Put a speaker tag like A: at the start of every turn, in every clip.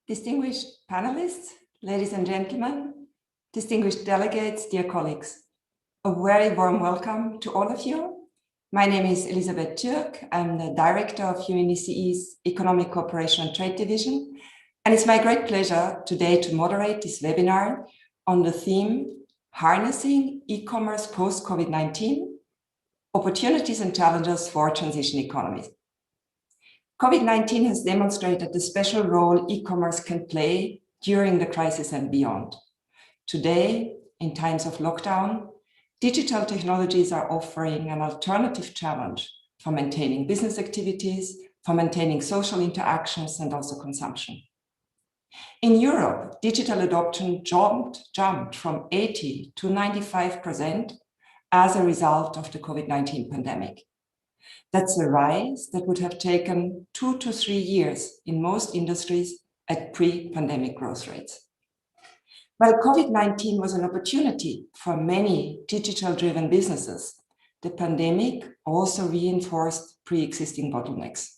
A: Distinguished panelists, ladies and gentlemen, distinguished delegates, dear colleagues, a very warm welcome to all of you. My name is Elisabeth Türk. I'm the director of UNECE's Economic Cooperation and Trade Division, and it's my great pleasure today to moderate this webinar on the theme Harnessing E-commerce post-COVID-19, Opportunities and Challenges for Transition Economies. COVID-19 has demonstrated the special role e-commerce can play during the crisis and beyond. Today, in times of lockdown, digital technologies are offering an alternative challenge for maintaining business activities, for maintaining social interactions, and also consumption. In Europe, digital adoption jumped from 80 to 95% as a result of the COVID-19 pandemic. That's a rise that would have taken 2 to 3 years in most industries at pre-pandemic growth rates. While COVID-19 was an opportunity for many digital-driven businesses, the pandemic also reinforced pre-existing bottlenecks.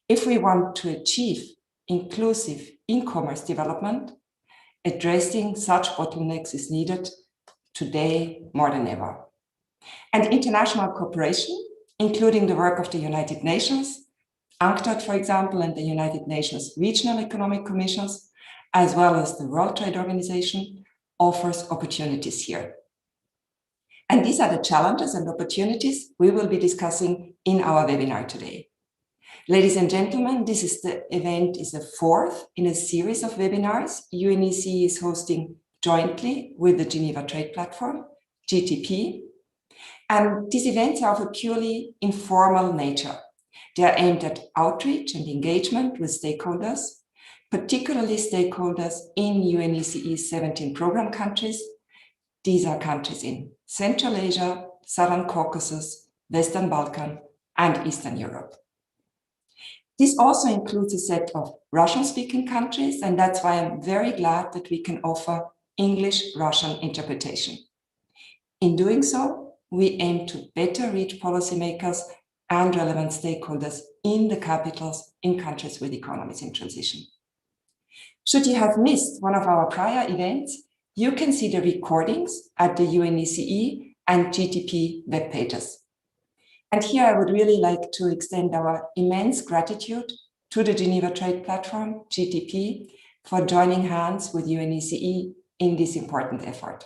A: If we want to achieve inclusive e-commerce development, addressing such bottlenecks is needed today more than ever. And international cooperation, including the work of the United Nations, UNCTAD, for example, and the United Nations Regional Economic Commissions, as well as the World Trade Organization, offers opportunities here. And these are the challenges and opportunities we will be discussing in our webinar today. Ladies and gentlemen, this event is the fourth in a series of webinars UNECE is hosting jointly with the Geneva Trade Platform, GTP. And these events are of a purely informal nature. They are aimed at outreach and engagement with stakeholders, particularly stakeholders in UNECE's 17 program countries. These are countries in Central Asia, Southern Caucasus, Western Balkan, and Eastern Europe. This also includes a set of Russian-speaking countries, and that's why I'm very glad that we can offer English-Russian interpretation. In doing so, we aim to better reach policymakers and relevant stakeholders in the capitals in countries with economies in transition. Should you have missed one of our prior events, you can see the recordings at the UNECE and GTP web pages. And here I would really like to extend our immense gratitude to the Geneva Trade Platform, GTP, for joining hands with UNECE in this important effort.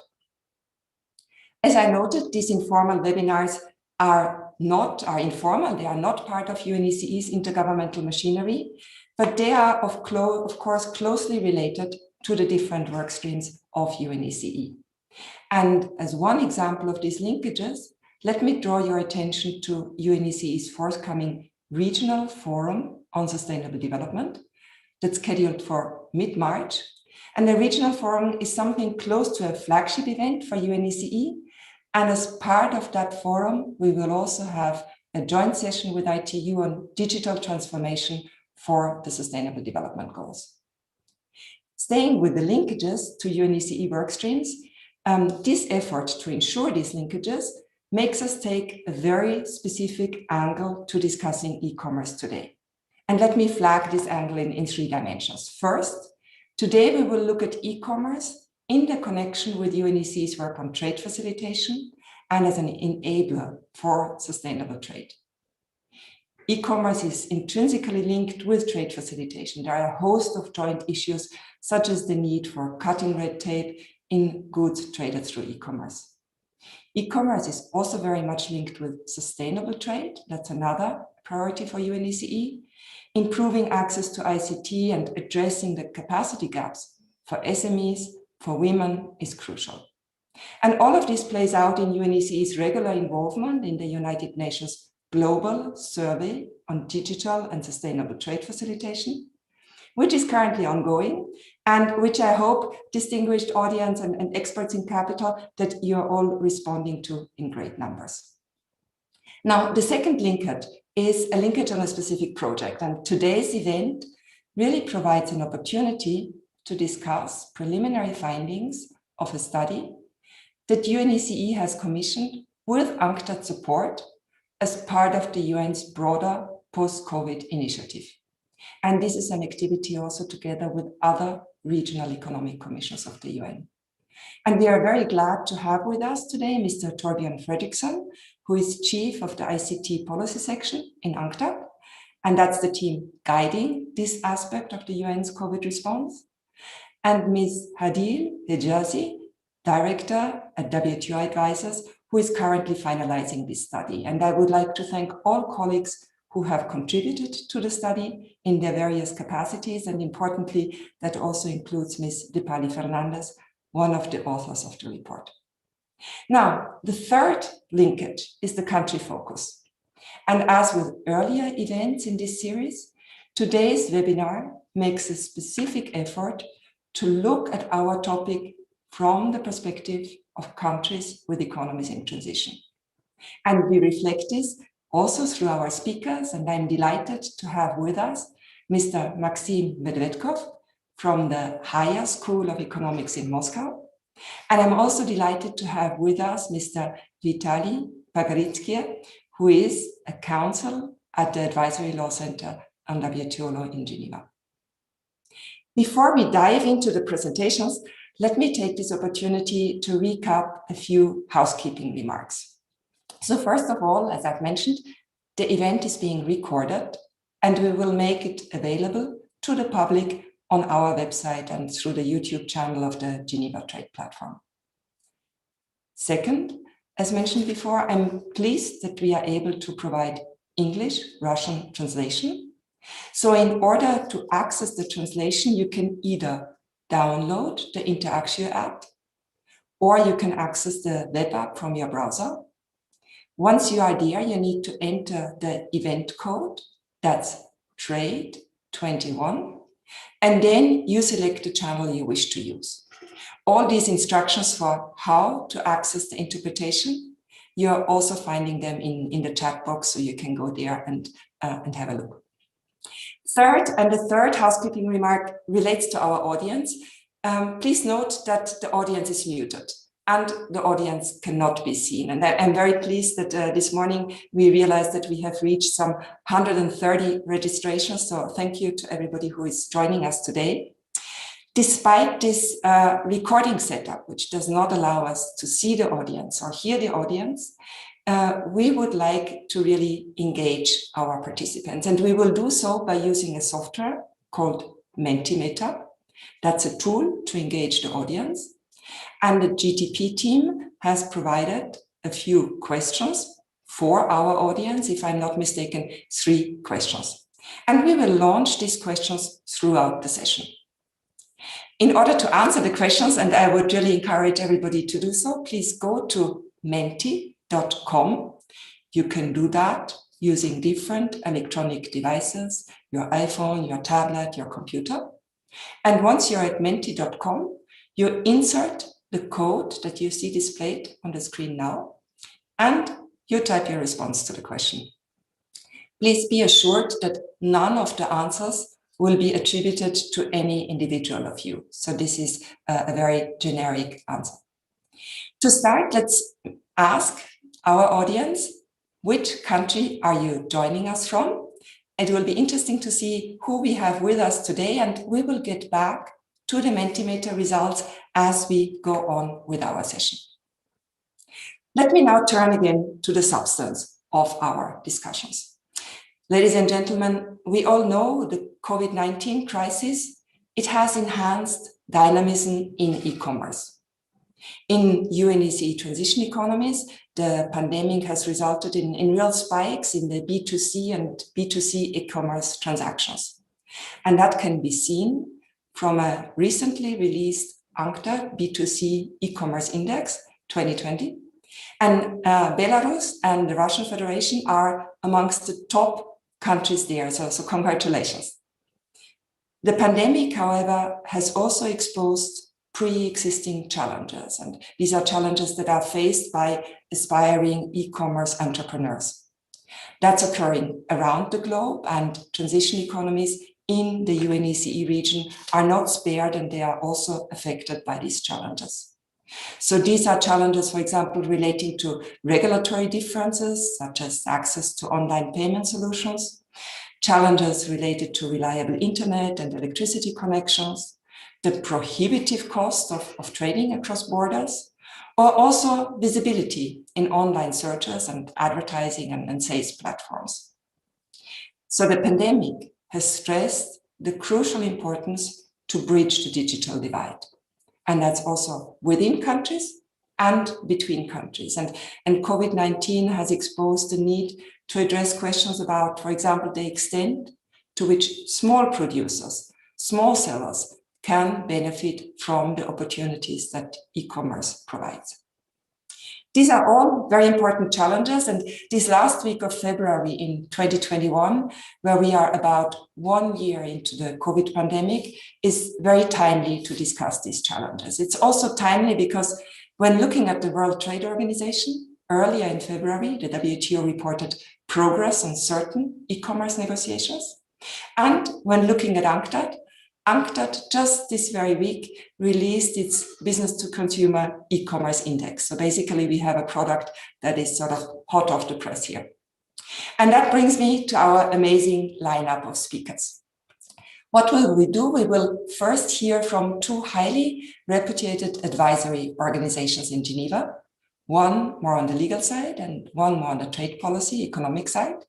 A: As I noted, these informal webinars are informal, they are not part of UNECE's intergovernmental machinery, but they are of course closely related to the different work streams of UNECE. And as one example of these linkages, let me draw your attention to UNECE's forthcoming Regional Forum on Sustainable Development that's scheduled for mid-March. And the Regional Forum is something close to a flagship event for UNECE. And as part of that forum, we will also have a joint session with ITU on digital transformation for the Sustainable Development Goals. Staying with the linkages to UNECE work streams, this effort to ensure these linkages makes us take a very specific angle to discussing e-commerce today. And let me flag this angle in 3 dimensions. First, today we will look at e-commerce in the connection with UNECE's work on trade facilitation and as an enabler for sustainable trade. E-commerce is intrinsically linked with trade facilitation. There are a host of joint issues, such as the need for cutting red tape in goods traded through e-commerce. E-commerce is also very much linked with sustainable trade. That's another priority for UNECE. Improving access to ICT and addressing the capacity gaps for SMEs, for women is crucial. And all of this plays out in UNECE's regular involvement in the United Nations Global Survey on Digital and Sustainable Trade Facilitation, which is currently ongoing and which I hope distinguished audience and experts in capital that you're all responding to in great numbers. Now, the second linkage is a linkage on a specific project, and today's event really provides an opportunity to discuss preliminary findings of a study that UNECE has commissioned with UNCTAD support as part of the UN's broader post-COVID initiative. And this is an activity also together with other regional economic commissions of the UN. And we are very glad to have with us today Mr. Torbjørn Fredriksson, who is chief of the ICT policy section in UNCTAD. And that's the team guiding this aspect of the UN's COVID response. And Ms. Hadil Hijazi, director at WTO Advisors, who is currently finalizing this study. And I would like to thank all colleagues who have contributed to the study in their various capacities. And importantly, that also includes Ms. Dipali Fernandez, one of the authors of the report. Now, the third linkage is the country focus. And as with earlier events in this series, today's webinar makes a specific effort to look at our topic from the perspective of countries with economies in transition. And we reflect this also through our speakers, and I'm delighted to have with us Mr. Maxim Medvedkov from the Higher School of Economics in Moscow. And I'm also delighted to have with us Mr. Vitaly Pagaritsky, who is a counsel at the Advisory Law Center on WTO Law in Geneva. Before we dive into the presentations, let me take this opportunity to recap a few housekeeping remarks. So first of all, as I've mentioned, the event is being recorded and we will make it available to the public on our website and through the YouTube channel of the Geneva Trade Platform. Second, as mentioned before, I'm pleased that we are able to provide English-Russian translation. So in order to access the translation, you can either download the Interaktio app or you can access the web app from your browser. Once you are there, you need to enter the event code, that's TRADE21, and then you select the channel you wish to use. All these instructions for how to access the interpretation, you're also finding them in the chat box, so you can go there and have a look. Third, and the third housekeeping remark relates to our audience. Please note that the audience is muted and the audience cannot be seen. And I'm very pleased that this morning we realized that we have reached some 130 registrations. So thank you to everybody who is joining us today. Despite this recording setup, which does not allow us to see the audience or hear the audience, we would like to really engage our participants. And we will do so by using a software called Mentimeter. That's a tool to engage the audience. And the GTP team has provided a few questions for our audience, if I'm not mistaken, 3 questions. And we will launch these questions throughout the session. In order to answer the questions, and I would really encourage everybody to do so, please go to menti.com. You can do that using different electronic devices, your iPhone, your tablet, your computer. And once you're at menti.com, you insert the code that you see displayed on the screen now, and you type your response to the question. Please be assured that none of the answers will be attributed to any individual of you. So this is a very generic answer. To start, let's ask our audience, which country are you joining us from? It will be interesting to see who we have with us today, and we will get back to the Mentimeter results as we go on with our session. Let me now turn again to the substance of our discussions. Ladies and gentlemen, we all know the COVID-19 crisis. It has enhanced dynamism in e-commerce. In UNECE transition economies, the pandemic has resulted in real spikes in the B2C and B2C e-commerce transactions. And that can be seen from a recently released UNCTAD B2C e-commerce index 2020. And Belarus and the Russian Federation are amongst the top countries there, so congratulations. The pandemic, however, has also exposed pre-existing challenges, and these are challenges that are faced by aspiring e-commerce entrepreneurs. That's occurring around the globe, and transition economies in the UNECE region are not spared, and they are also affected by these challenges. So these are challenges, for example, relating to regulatory differences, such as access to online payment solutions, challenges related to reliable internet and electricity connections, the prohibitive cost of trading across borders, or also visibility in online searches and advertising and sales platforms. So the pandemic has stressed the crucial importance to bridge the digital divide. And that's also within countries and between countries. And COVID-19 has exposed the need to address questions about, for example, the extent to which small producers, small sellers can benefit from the opportunities that e-commerce provides. These are all very important challenges, and this last week of February in 2021, where we are about 1 year into the COVID pandemic, is very timely to discuss these challenges. It's also timely because when looking at the World Trade Organization, earlier in February, the WTO reported progress on certain e-commerce negotiations. And when looking at UNCTAD just this very week released its business-to-consumer e-commerce index. So basically, we have a product that is sort of hot off the press here. And that brings me to our amazing lineup of speakers. What will we do? We will first hear from two highly reputed advisory organizations in Geneva, one more on the legal side and one more on the trade policy, economic side.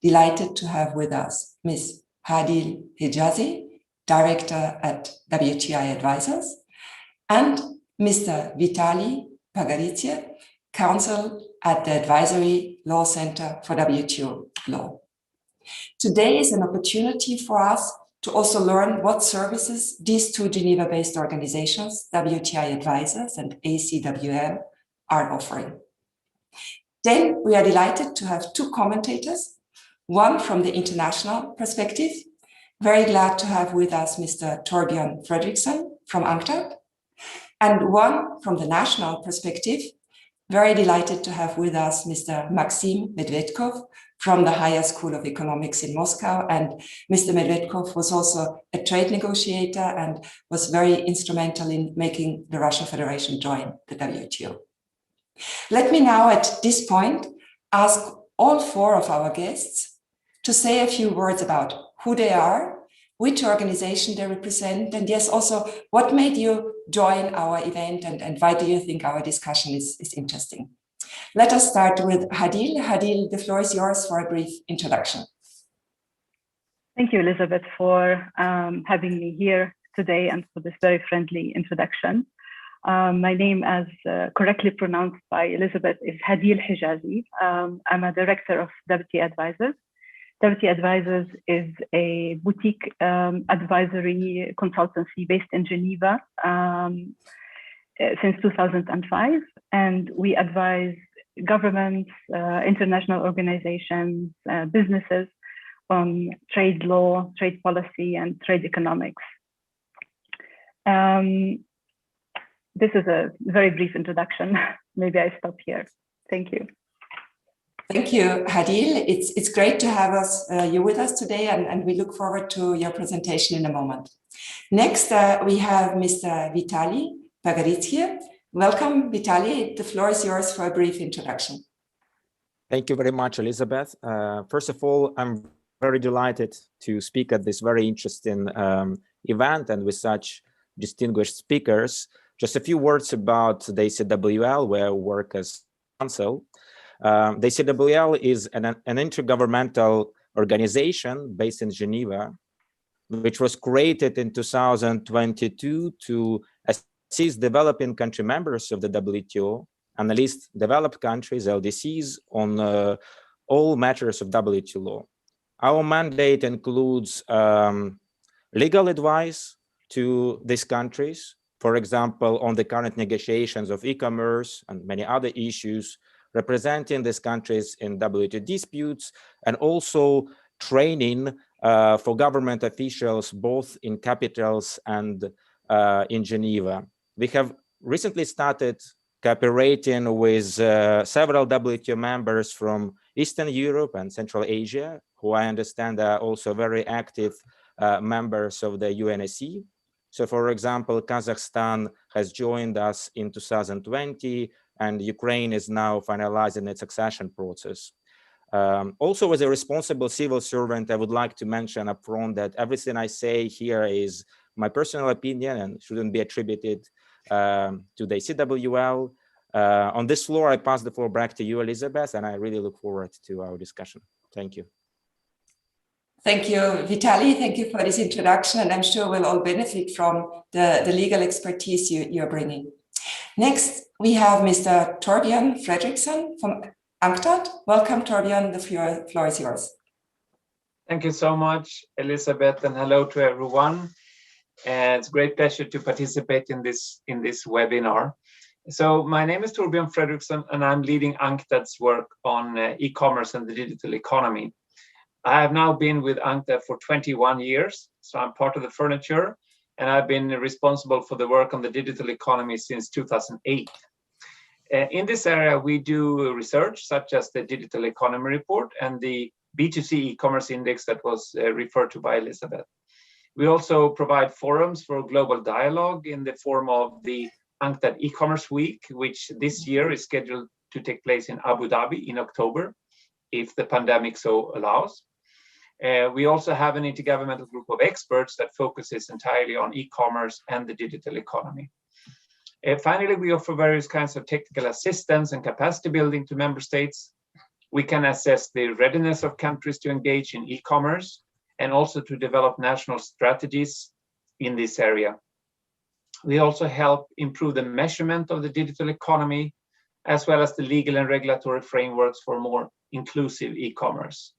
A: Delighted to have with us Ms. Hadil Hijazi, Director at WTI Advisors, and Mr. Vitali Pagaritse, Counsel at the Advisory Law Center for WTO Law. Today is an opportunity for us to also learn what services these two Geneva-based organizations, WTI Advisors and ACWL, are offering. Then we are delighted to have two commentators, one from the international perspective. Very glad to have with us Mr. Torbjørn Fredriksson from UNCTAD, and one from the national perspective. Very delighted to have with us Mr. Maxim Medvedkov from the Higher School of Economics in Moscow. And Mr. Medvedkov was also a trade negotiator and was very instrumental in making the Russian Federation join the WTO. Let me now at this point ask all four of our guests to say a few words about who they are, which organization they represent, and yes, also what made you join our event and why do you think our discussion is interesting? Let us start with Hadil. Hadil, the floor is yours for a brief introduction.
B: Thank you, Elizabeth, for having me here today and for this very friendly introduction. My name, as correctly pronounced by Elizabeth, is Hadil Hijazi. I'm a director of WTI Advisors. WTI Advisors is a boutique advisory consultancy based in Geneva since 2005. And we advise governments, international organizations, businesses on trade law, trade policy, and trade economics. This is a very brief introduction. Maybe I stop here. Thank you.
A: Thank you, Hadil. It's great to have you with us today, and we look forward to your presentation in a moment. Next, we have Mr. Vitali Pagaritse. Welcome, Vitali. The floor is yours for a brief introduction.
C: Thank you very much, Elizabeth. First of all, I'm very delighted to speak at this very interesting event and with such distinguished speakers. Just a few words about the ACWL, where I work as counsel. The ACWL is an intergovernmental organization based in Geneva, which was created in 2022 to assist developing country members of the WTO and at least developed countries, LDCs, on all matters of WTO law. Our mandate includes legal advice to these countries, for example, on the current negotiations of e-commerce and many other issues, representing these countries in WTO disputes, and also training for government officials, both in capitals and in Geneva. We have recently started cooperating with several WTO members from Eastern Europe and Central Asia, who I understand are also very active members of the UNSC. So, for example, Kazakhstan has joined us in 2020, and Ukraine is now finalizing its accession process. Also, as a responsible civil servant, I would like to mention upfront that everything I say here is my personal opinion and shouldn't be attributed to the CWL. On this floor, I pass the floor back to you, Elizabeth, and I really look forward to our discussion. Thank you.
A: Thank you, Vitaly. Thank you for this introduction, and I'm sure we'll all benefit from the legal expertise you're bringing. Next, we have Mr. Torbjörn Fredriksson from UNCTAD. Welcome, Torbjörn. The floor is yours.
D: Thank you so much, Elizabeth, and hello to everyone. And it's a great pleasure to participate in this webinar. So my name is Torbjörn Fredriksson, and I'm leading UNCTAD's work on e-commerce and the digital economy. I have now been with UNCTAD for 21 years, so I'm part of the furniture, and I've been responsible for the work on the digital economy since 2008. In this area, we do research such as the Digital Economy Report and the B2C e-commerce index that was referred to by Elizabeth. We also provide forums for global dialogue in the form of the UNCTAD e-commerce week, which this year is scheduled to take place in Abu Dhabi in October, if the pandemic so allows. We also have an intergovernmental group of experts that focuses entirely on e-commerce and the digital economy. Finally, we offer various kinds of technical assistance and capacity building to member states. We can assess the readiness of countries to engage in e-commerce and also to develop national strategies in this area. We also help improve the measurement of the digital economy, as well as the legal and regulatory frameworks for more inclusive e-commerce.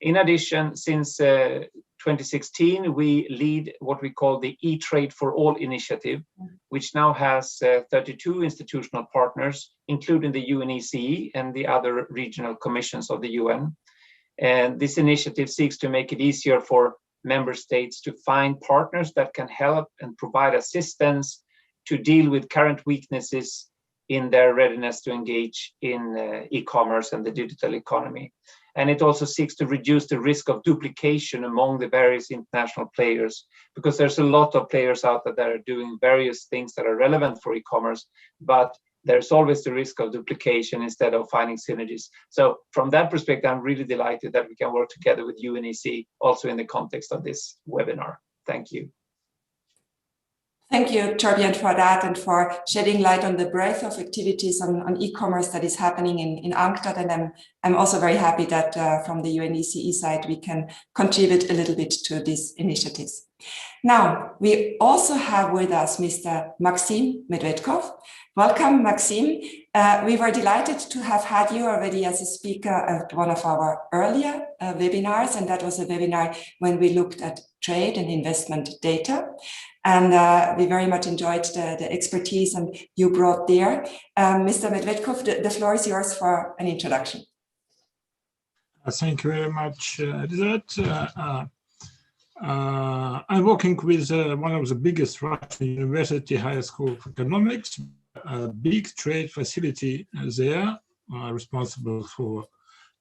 D: In addition, since 2016, we lead what we call the E-Trade for All initiative, which now has 32 institutional partners, including the UNECE and the other regional commissions of the UN. And this initiative seeks to make it easier for member states to find partners that can help and provide assistance to deal with current weaknesses in their readiness to engage in e-commerce and the digital economy. And it also seeks to reduce the risk of duplication among the various international players, because there's a lot of players out there that are doing various things that are relevant for e-commerce, but there's always the risk of duplication instead of finding synergies. So from that perspective, I'm really delighted that we can work together with UNECE also in the context of this webinar. Thank you.
A: Thank you, Torbjörn, for that and for shedding light on the breadth of activities on e-commerce that is happening in UNCTAD. And I'm also very happy that from the UNECE side, we can contribute a little bit to these initiatives. Now, we also have with us Mr. Maxim Medvedkov. Welcome, Maxim. We were delighted to have had you already as a speaker at one of our earlier webinars, and that was a webinar when we looked at trade and investment data. And we very much enjoyed the expertise and you brought there. Mr. Medvedkov, the floor is yours for an introduction.
E: Thank you very much, Elizabeth. I'm working with one of the biggest Russian university higher school of economics, a big trade facility there, responsible for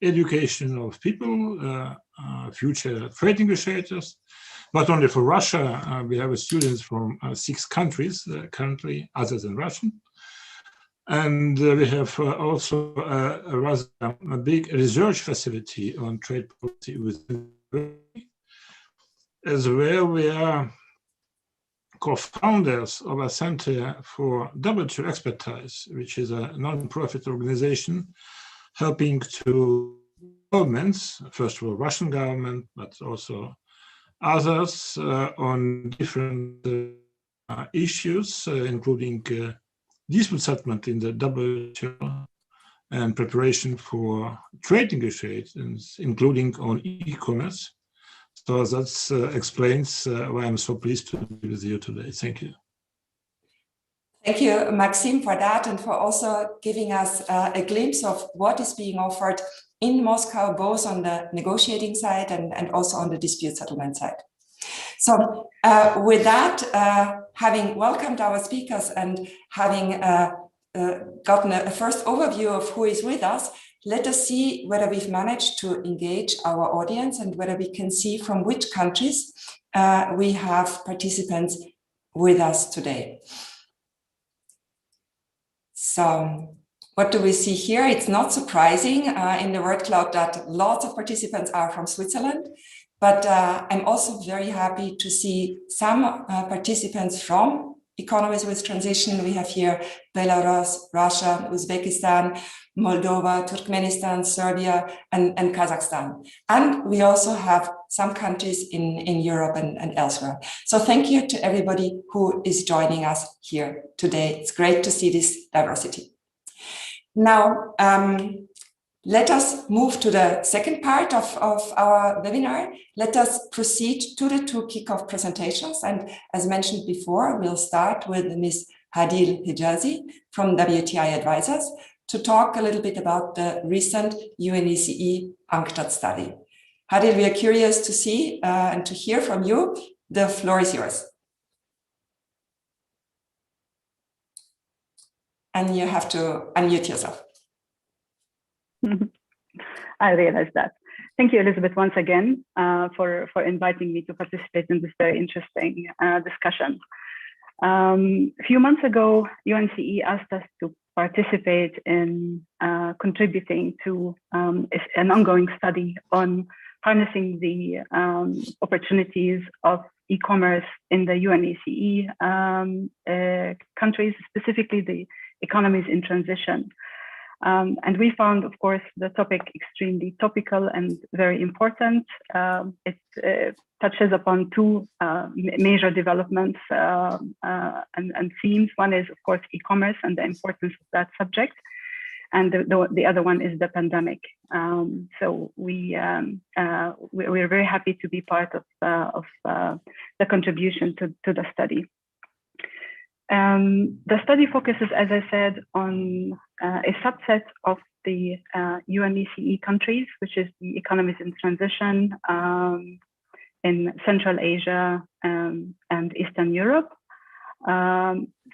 E: education of people, future trade negotiators. Not only for Russia, we have students from 6 countries currently, other than Russian. And we have also a rather big research facility on trade policy within as well. We are co-founders of a Center for W Expertise, which is a non-profit organization helping to governments, first of all, Russian government, but also others on different issues, including dispute settlement in the WTO and preparation for trade negotiations, including on e-commerce. So that explains why I'm so pleased to be with you today. Thank you.
A: Thank you, Maxim, for that and for also giving us a glimpse of what is being offered in Moscow, both on the negotiating side and also on the dispute settlement side. So with that, having welcomed our speakers and having gotten a first overview of who is with us, let us see whether we've managed to engage our audience and whether we can see from which countries we have participants with us today. So What do we see here? It's not surprising in the word cloud that lots of participants are from Switzerland, but I'm also very happy to see some participants from economies with transition. We have here Belarus, Russia, Uzbekistan, Moldova, Turkmenistan, Serbia, and Kazakhstan. And we also have some countries in Europe and elsewhere. So thank you to everybody who is joining us here today. It's great to see this diversity. Now, let us move to the second part of our webinar. Let us proceed to the two kickoff presentations. And as mentioned before, we'll start with Ms. Hadil Hijazi from WTI Advisors to talk a little bit about the recent UNECE UNCTAD study. Hadil, we are curious to see and to hear from you. The floor is yours. And you have to unmute yourself.
B: I realize that. Thank you, Elizabeth, once again for inviting me to participate in this very interesting discussion. A few months ago, UNCE asked us to participate in contributing to an ongoing study on harnessing the opportunities of e-commerce in the UNECE countries, specifically the economies in transition. And we found, of course, the topic extremely topical and very important. It touches upon two major developments and themes. One is, of course, e-commerce and the importance of that subject. And the other one is the pandemic. So we're very happy to be part of the contribution to the study. The study focuses, as I said, on a subset of the UNECE countries, which is the economies in transition in Central Asia and Eastern Europe.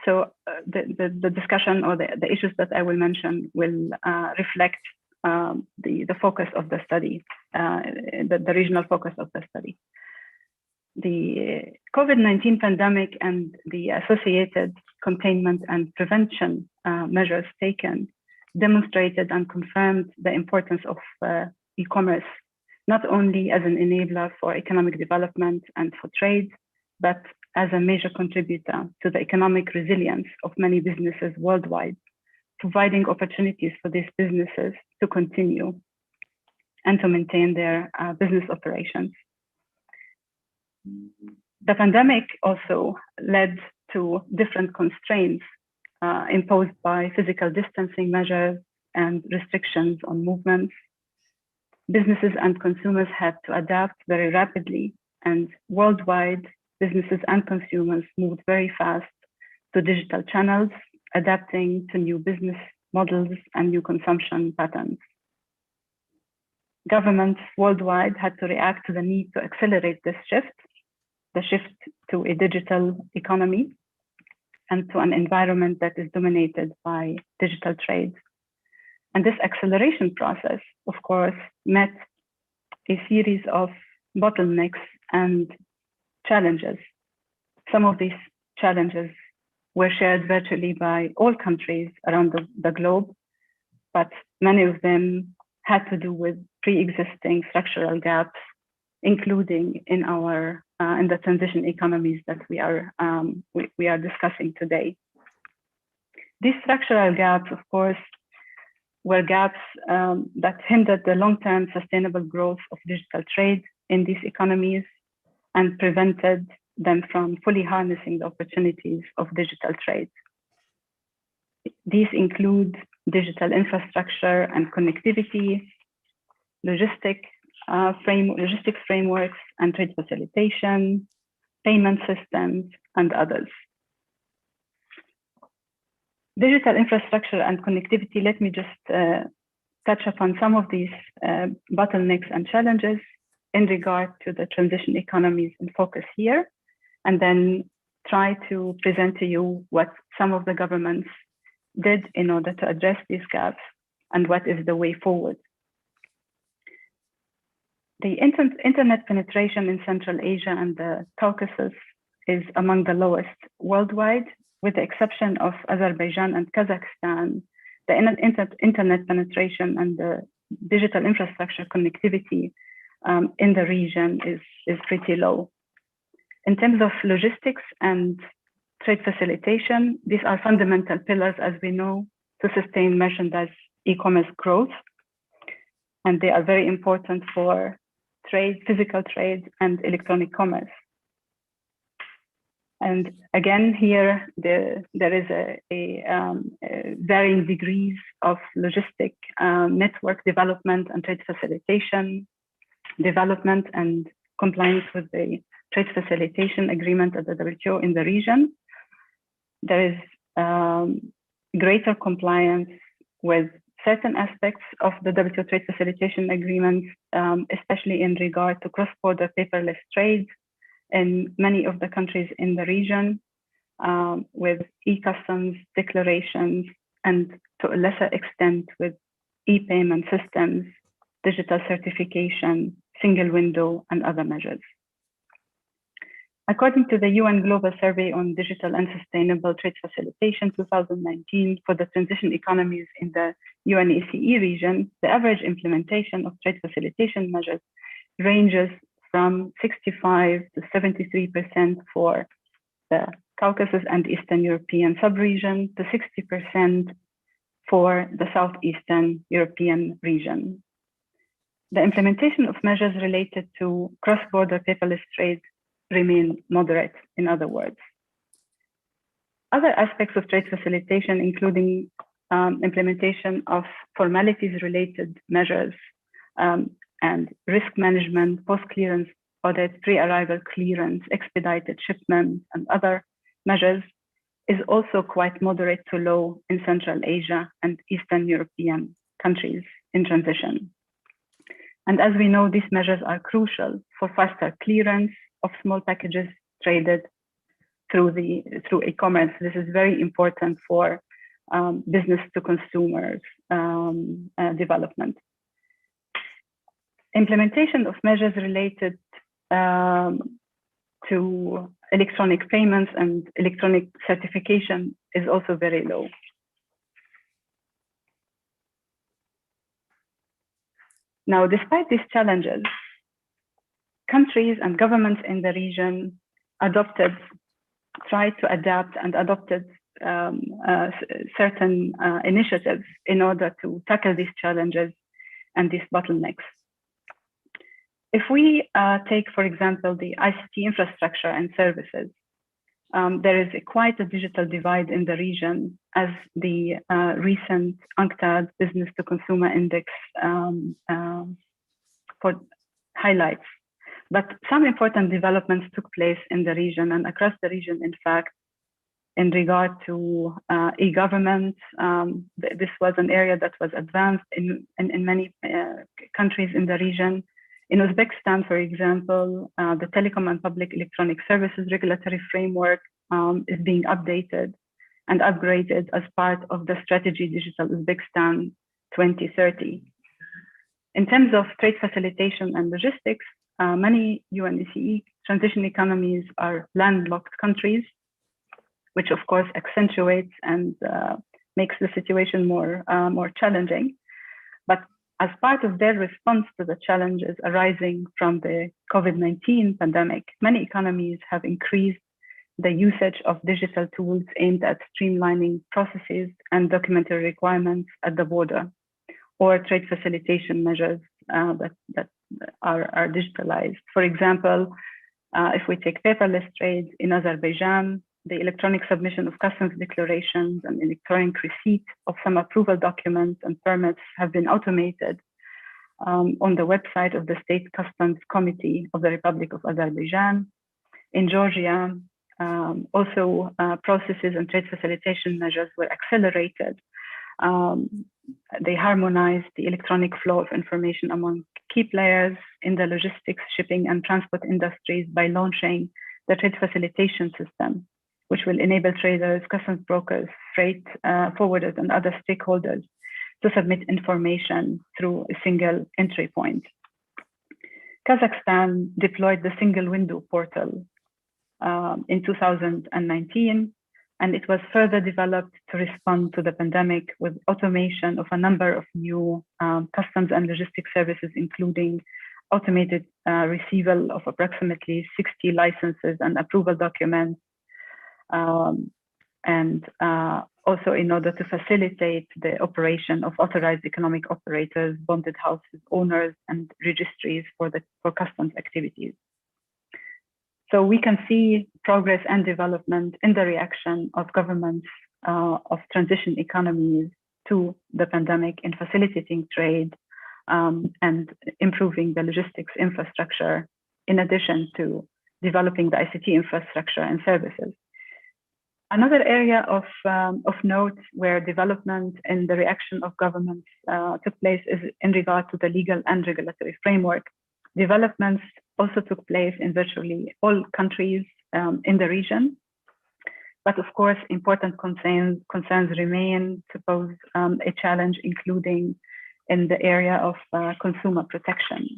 B: So the discussion or the issues that I will mention will reflect the focus of the study, the regional focus of the study. The COVID-19 pandemic and the associated containment and prevention measures taken demonstrated and confirmed the importance of e-commerce, not only as an enabler for economic development and for trade, but as a major contributor to the economic resilience of many businesses worldwide, providing opportunities for these businesses to continue and to maintain their business operations. The pandemic also led to different constraints imposed by physical distancing measures and restrictions on movements. Businesses and consumers had to adapt very rapidly, and worldwide, businesses and consumers moved very fast to digital channels, adapting to new business models and new consumption patterns. Governments worldwide had to react to the need to accelerate this shift, the shift to a digital economy and to an environment that is dominated by digital trade. And this acceleration process, of course, met a series of bottlenecks and challenges. Some of these challenges were shared virtually by all countries around the globe, but many of them had to do with pre-existing structural gaps, including in our in the transition economies that we are discussing today. These structural gaps, of course, were gaps that hindered the long-term sustainable growth of digital trade in these economies and prevented them from fully harnessing the opportunities of digital trade. These include digital infrastructure and connectivity, logistics frameworks and trade facilitation, payment systems, and others. Digital infrastructure and connectivity, let me just touch upon some of these bottlenecks and challenges in regard to the transition economies in focus here, and then try to present to you what some of the governments did in order to address these gaps and what is the way forward. The internet penetration in Central Asia and the Caucasus is among the lowest worldwide, with the exception of Azerbaijan and Kazakhstan. the internet penetration and the digital infrastructure connectivity in the region is pretty low. In terms of logistics and trade facilitation, these are fundamental pillars, as we know, to sustain merchandise e-commerce growth. And they are very important for trade, physical trade, and electronic commerce. And again, here there is a varying degrees of logistic network development and trade facilitation development and compliance with the trade facilitation agreement at the WTO in the region. There is greater compliance with certain aspects of the WTO trade facilitation agreement, especially in regard to cross-border paperless trade in many of the countries in the region, with e-customs declarations, and to a lesser extent with e-payment systems, digital certification, single window, and other measures. According to the UN Global Survey on Digital and Sustainable Trade Facilitation 2019 for the transition economies in the UNACE region, the average implementation of trade facilitation measures ranges from 65 to 73% for the Caucasus and Eastern European sub-region to 60% for the Southeastern European region. The implementation of measures related to cross-border paperless trade remain moderate, in other words. Other aspects of trade facilitation, including implementation of formalities-related measures and risk management, post-clearance audit, pre-arrival clearance, expedited shipment, and other measures, is also quite moderate to low in Central Asia and Eastern European countries in transition. And as we know, these measures are crucial for faster clearance of small packages traded through e-commerce. This is very important for business to consumers development. Implementation of measures related to electronic payments and electronic certification is also very low. Now, despite these challenges, countries and governments in the region tried to adapt and adopted certain initiatives in order to tackle these challenges and these bottlenecks. If we take, for example, the ICT infrastructure and services, there is quite a digital divide in the region, as the recent UNCTAD Business to Consumer Index highlights. But some important developments took place in the region and across the region, in fact, in regard to e-government. This was an area that was advanced in many countries in the region. In Uzbekistan, for example, the Telecom and Public Electronic Services regulatory framework is being updated and upgraded as part of the strategy Digital Uzbekistan 2030. In terms of trade facilitation and logistics, many UNACE transition economies are landlocked countries, which of course accentuates and makes the situation more challenging. But as part of their response to the challenges arising from the COVID-19 pandemic, many economies have increased the usage of digital tools aimed at streamlining processes and documentary requirements at the border, or trade facilitation measures that are digitalized. For example, if we take paperless trade in Azerbaijan, the electronic submission of customs declarations and electronic receipt of some approval documents and permits have been automated on the website of the State Customs Committee of the Republic of Azerbaijan. In Georgia, also processes and trade facilitation measures were accelerated. They harmonized the electronic flow of information among key players in the logistics, shipping, and transport industries by launching the trade facilitation system, which will enable traders, customs brokers, freight forwarders, and other stakeholders to submit information through a single entry point. Kazakhstan deployed the single window portal in 2019 and it was further developed to respond to the pandemic with automation of a number of new customs and logistics services, including automated receival of approximately 60 licenses and approval documents, and also in order to facilitate the operation of authorized economic operators, bonded houses, owners, and registries for customs activities. So we can see progress and development in the reaction of governments of transition economies to the pandemic in facilitating trade and improving the logistics infrastructure, in addition to developing the ICT infrastructure and services. Another area of note where development in the reaction of governments took place is in regard to the legal and regulatory framework. Developments also took place in virtually all countries in the region. But of course, important concerns remain to pose a challenge, including in the area of consumer protection.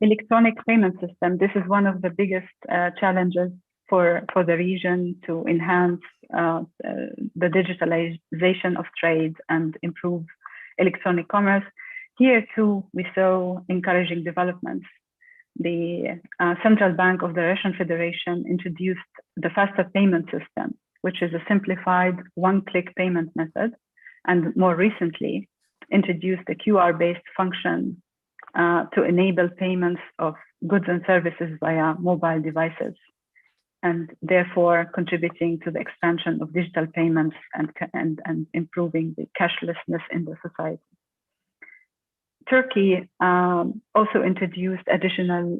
B: Electronic payment system, this is one of the biggest challenges for the region to enhance the digitalization of trade and improve electronic commerce. Here too, we saw encouraging developments. The Central Bank of the Russian Federation introduced the faster payment system, which is a simplified one-click payment method, and more recently introduced a QR-based function to enable payments of goods and services via mobile devices, and therefore contributing to the expansion of digital payments and improving the cashlessness in the society. Turkey also introduced additional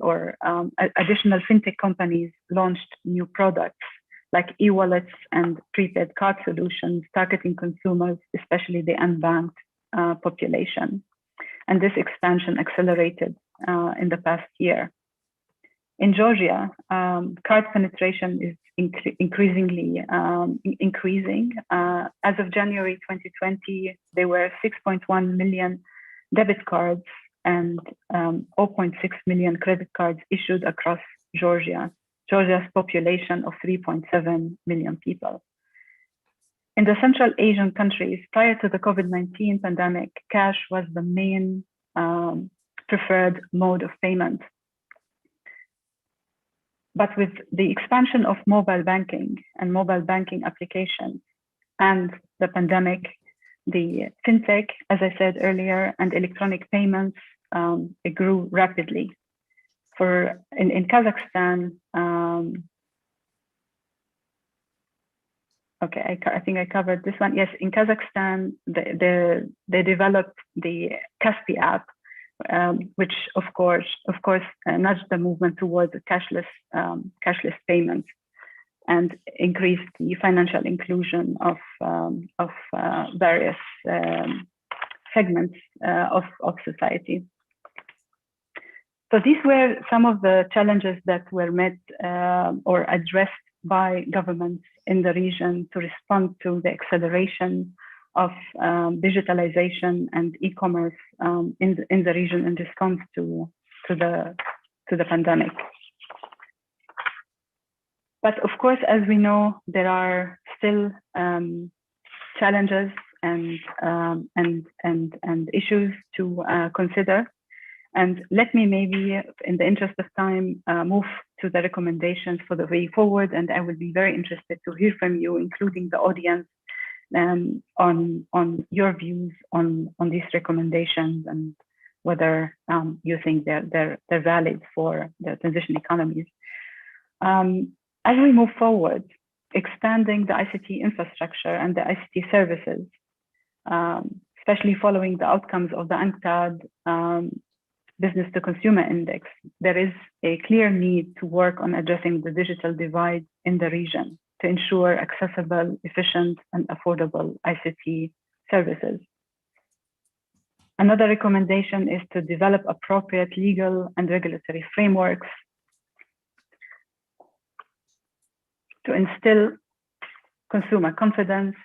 B: fintech companies launched new products like e-wallets and prepaid card solutions targeting consumers, especially the unbanked population. And this expansion accelerated in the past year. In Georgia, card penetration is increasingly increasing. As of January 2020, there were 6.1 million debit cards and 0.6 million credit cards issued across Georgia's population of 3.7 million people. In the Central Asian countries, prior to the COVID-19 pandemic, cash was the main preferred mode of payment. But with the expansion of mobile banking and mobile banking applications and the pandemic, the fintech, as I said earlier, and electronic payments, it grew rapidly. In Kazakhstan, okay, I think I covered this one. Yes, in Kazakhstan, they developed the Kaspi app, which of course nudged the movement towards cashless payments and increased the financial inclusion of various segments of society. So these were some of the challenges that were met or addressed by governments in the region to respond to the acceleration of digitalization and e-commerce in the region in response to the pandemic. But of course, as we know, there are still challenges and issues to consider. And let me maybe, in the interest of time, move to the recommendations for the way forward. And I will be very interested to hear from you, including the audience, on your views on these recommendations and whether you think they're valid for the transition economies. As we move forward, expanding the ICT infrastructure and the ICT services, especially following the outcomes of the UNCTAD Business to Consumer Index, there is a clear need to work on addressing the digital divide in the region to ensure accessible, efficient, and affordable ICT services. Another recommendation is to develop appropriate legal and regulatory frameworks to instill consumer confidence,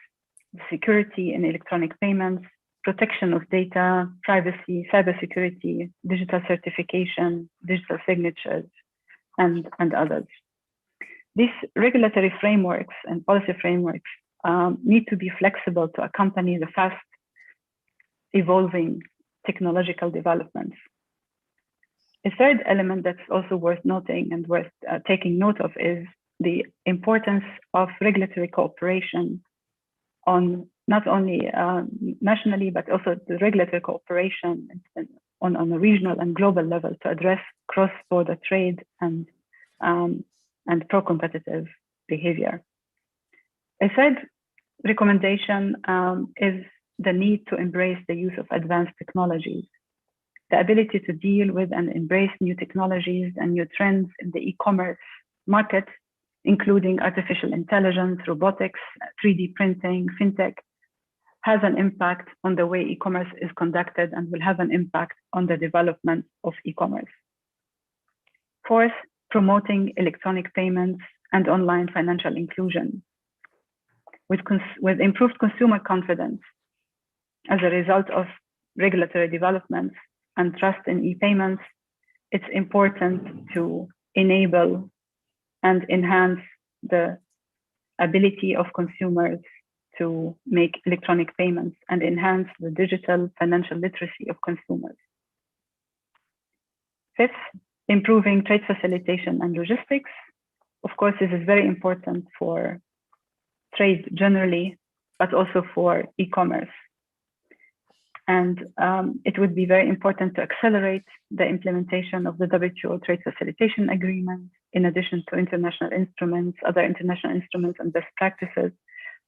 B: security in electronic payments, protection of data, privacy, cybersecurity, digital certification, digital signatures, and others. These regulatory frameworks and policy frameworks need to be flexible to accompany the fast evolving technological developments. A third element that's also worth noting and worth taking note of is the importance of regulatory cooperation on not only nationally, but also the regulatory cooperation on a regional and global level to address cross-border trade and pro-competitive behavior. A third recommendation is the need to embrace the use of advanced technologies. The ability to deal with and embrace new technologies and new trends in the e-commerce market, including artificial intelligence, robotics, 3D printing, fintech, has an impact on the way e-commerce is conducted and will have an impact on the development of e-commerce. Fourth, promoting electronic payments and online financial inclusion. With improved consumer confidence as a result of regulatory developments and trust in e-payments, it's important to enable and enhance the ability of consumers to make electronic payments and enhance the digital financial literacy of consumers. Fifth, improving trade facilitation and logistics. Of course, this is very important for trade generally, but also for e-commerce. And it would be very important to accelerate the implementation of the WTO Trade Facilitation Agreement, in addition to international instruments, other international instruments and best practices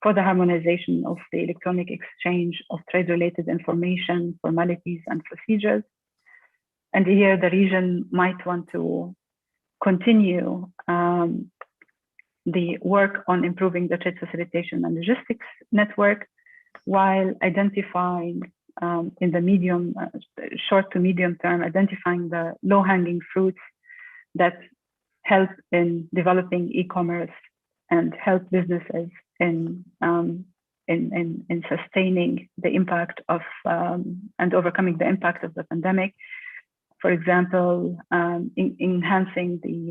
B: for the harmonization of the electronic exchange of trade-related information, formalities, and procedures. And here the region might want to continue the work on improving the trade facilitation and logistics network, while identifying in the short to medium term, identifying the low-hanging fruits that help in developing e-commerce and help businesses in sustaining the impact of and overcoming the impact of the pandemic. For example, enhancing the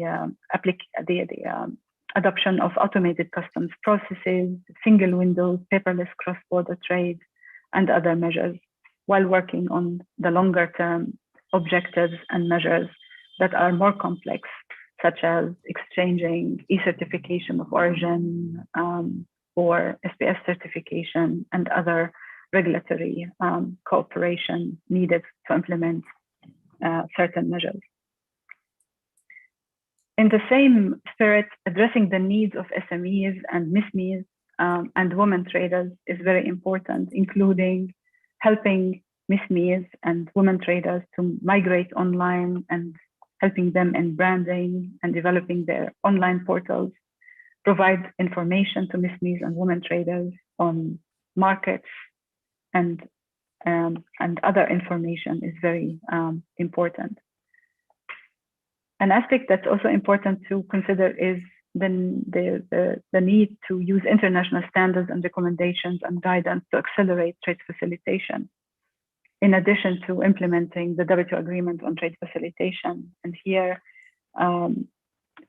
B: adoption of automated customs processes, single windows, paperless cross-border trade, and other measures, while working on the longer term objectives and measures that are more complex, such as exchanging e-certification of origin or SPS certification and other regulatory cooperation needed to implement certain measures. In the same spirit, addressing the needs of SMEs and MISMEs and women traders is very important, including helping MISMEs and women traders to migrate online and helping them in branding and developing their online portals, provide information to MISMEs and women traders on markets and other information is very important. An aspect that's also important to consider is the need to use international standards and recommendations and guidance to accelerate trade facilitation, in addition to implementing the WTO agreement on trade facilitation. And here,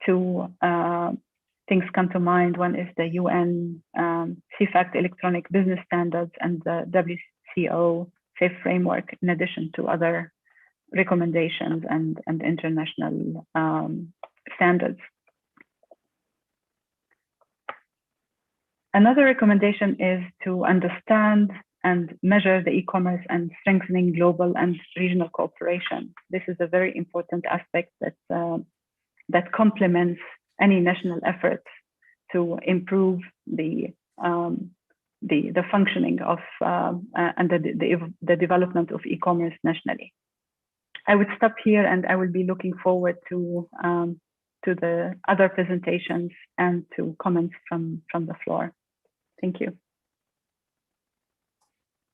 B: two things come to mind. One is the UN CFACT electronic business standards and the WCO SAFE framework, in addition to other recommendations and international standards. Another recommendation is to understand and measure the e-commerce and strengthening global and regional cooperation. This is a very important aspect that complements any national efforts to improve the functioning of and the development of e-commerce nationally. I would stop here, and I will be looking forward to the other presentations and to comments from the floor. Thank you.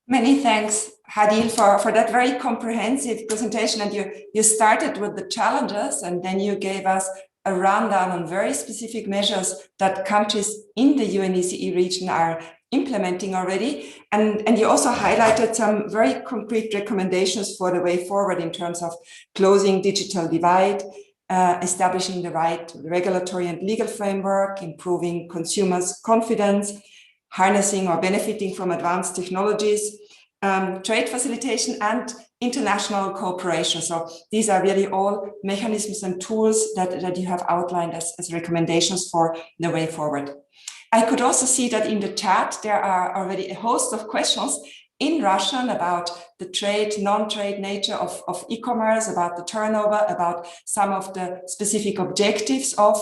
A: Many thanks, Hadil, for that very comprehensive presentation. And you started with the challenges, and then you gave us a rundown on very specific measures that countries in the UNECE region are implementing already. And you also highlighted some very concrete recommendations for the way forward in terms of closing digital divide, establishing the right regulatory and legal framework, improving consumers' confidence, harnessing or benefiting from advanced technologies, trade facilitation, and international cooperation. So these are really all mechanisms and tools that you have outlined as recommendations for the way forward. I could also see that in the chat, there are already a host of questions in Russian about the trade, non-trade nature of e-commerce, about the turnover, about some of the specific objectives of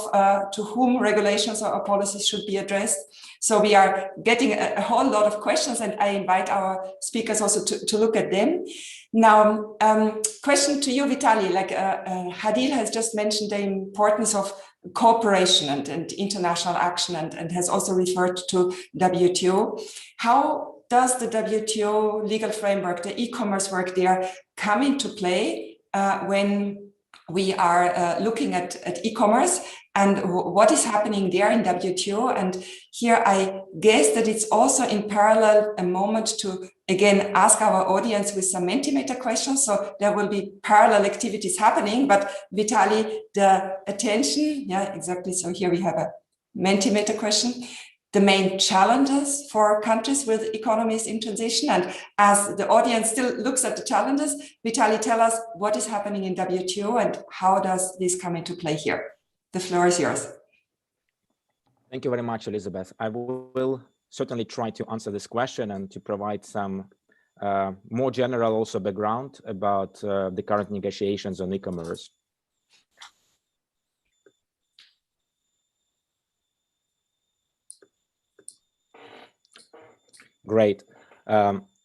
A: to whom regulations or policies should be addressed. So we are getting a whole lot of questions, and I invite our speakers also to look at them. Now, question to you, Vitaly, like Hadil has just mentioned the importance of cooperation and international action and has also referred to WTO. How does the WTO legal framework, the e-commerce work there, come into play when we are looking at e-commerce, and what is happening there in WTO? And here I guess that it's also in parallel a moment to again ask our audience with some Mentimeter questions. So there will be parallel activities happening, but Vitaly, the attention, yeah, exactly. So here we have a Mentimeter question. The main challenges for countries with economies in transition. And as the audience still looks at the challenges, Vitaly, tell us what is happening in WTO and how does this come into play here? The floor is yours.
C: Thank you very much, Elizabeth. I will certainly try to answer this question and to provide some more general also background about the current negotiations on e-commerce. Great.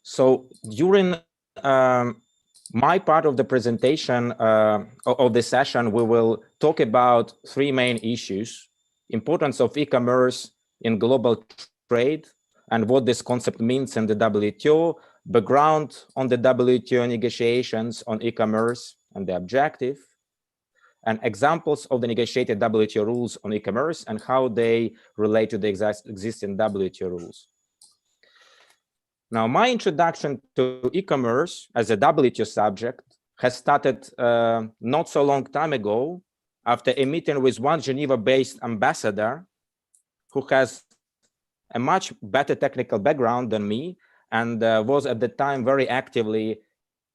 C: So during my part of the presentation of this session, we will talk about three main issues: importance of e-commerce in global trade and what this concept means in the WTO, background on the WTO negotiations on e-commerce and the objective, and examples of the negotiated WTO rules on e-commerce and how they relate to the existing WTO rules. Now, my introduction to e-commerce as a WTO subject has started not so long time ago after a meeting with one Geneva-based ambassador who has a much better technical background than me and was at the time very actively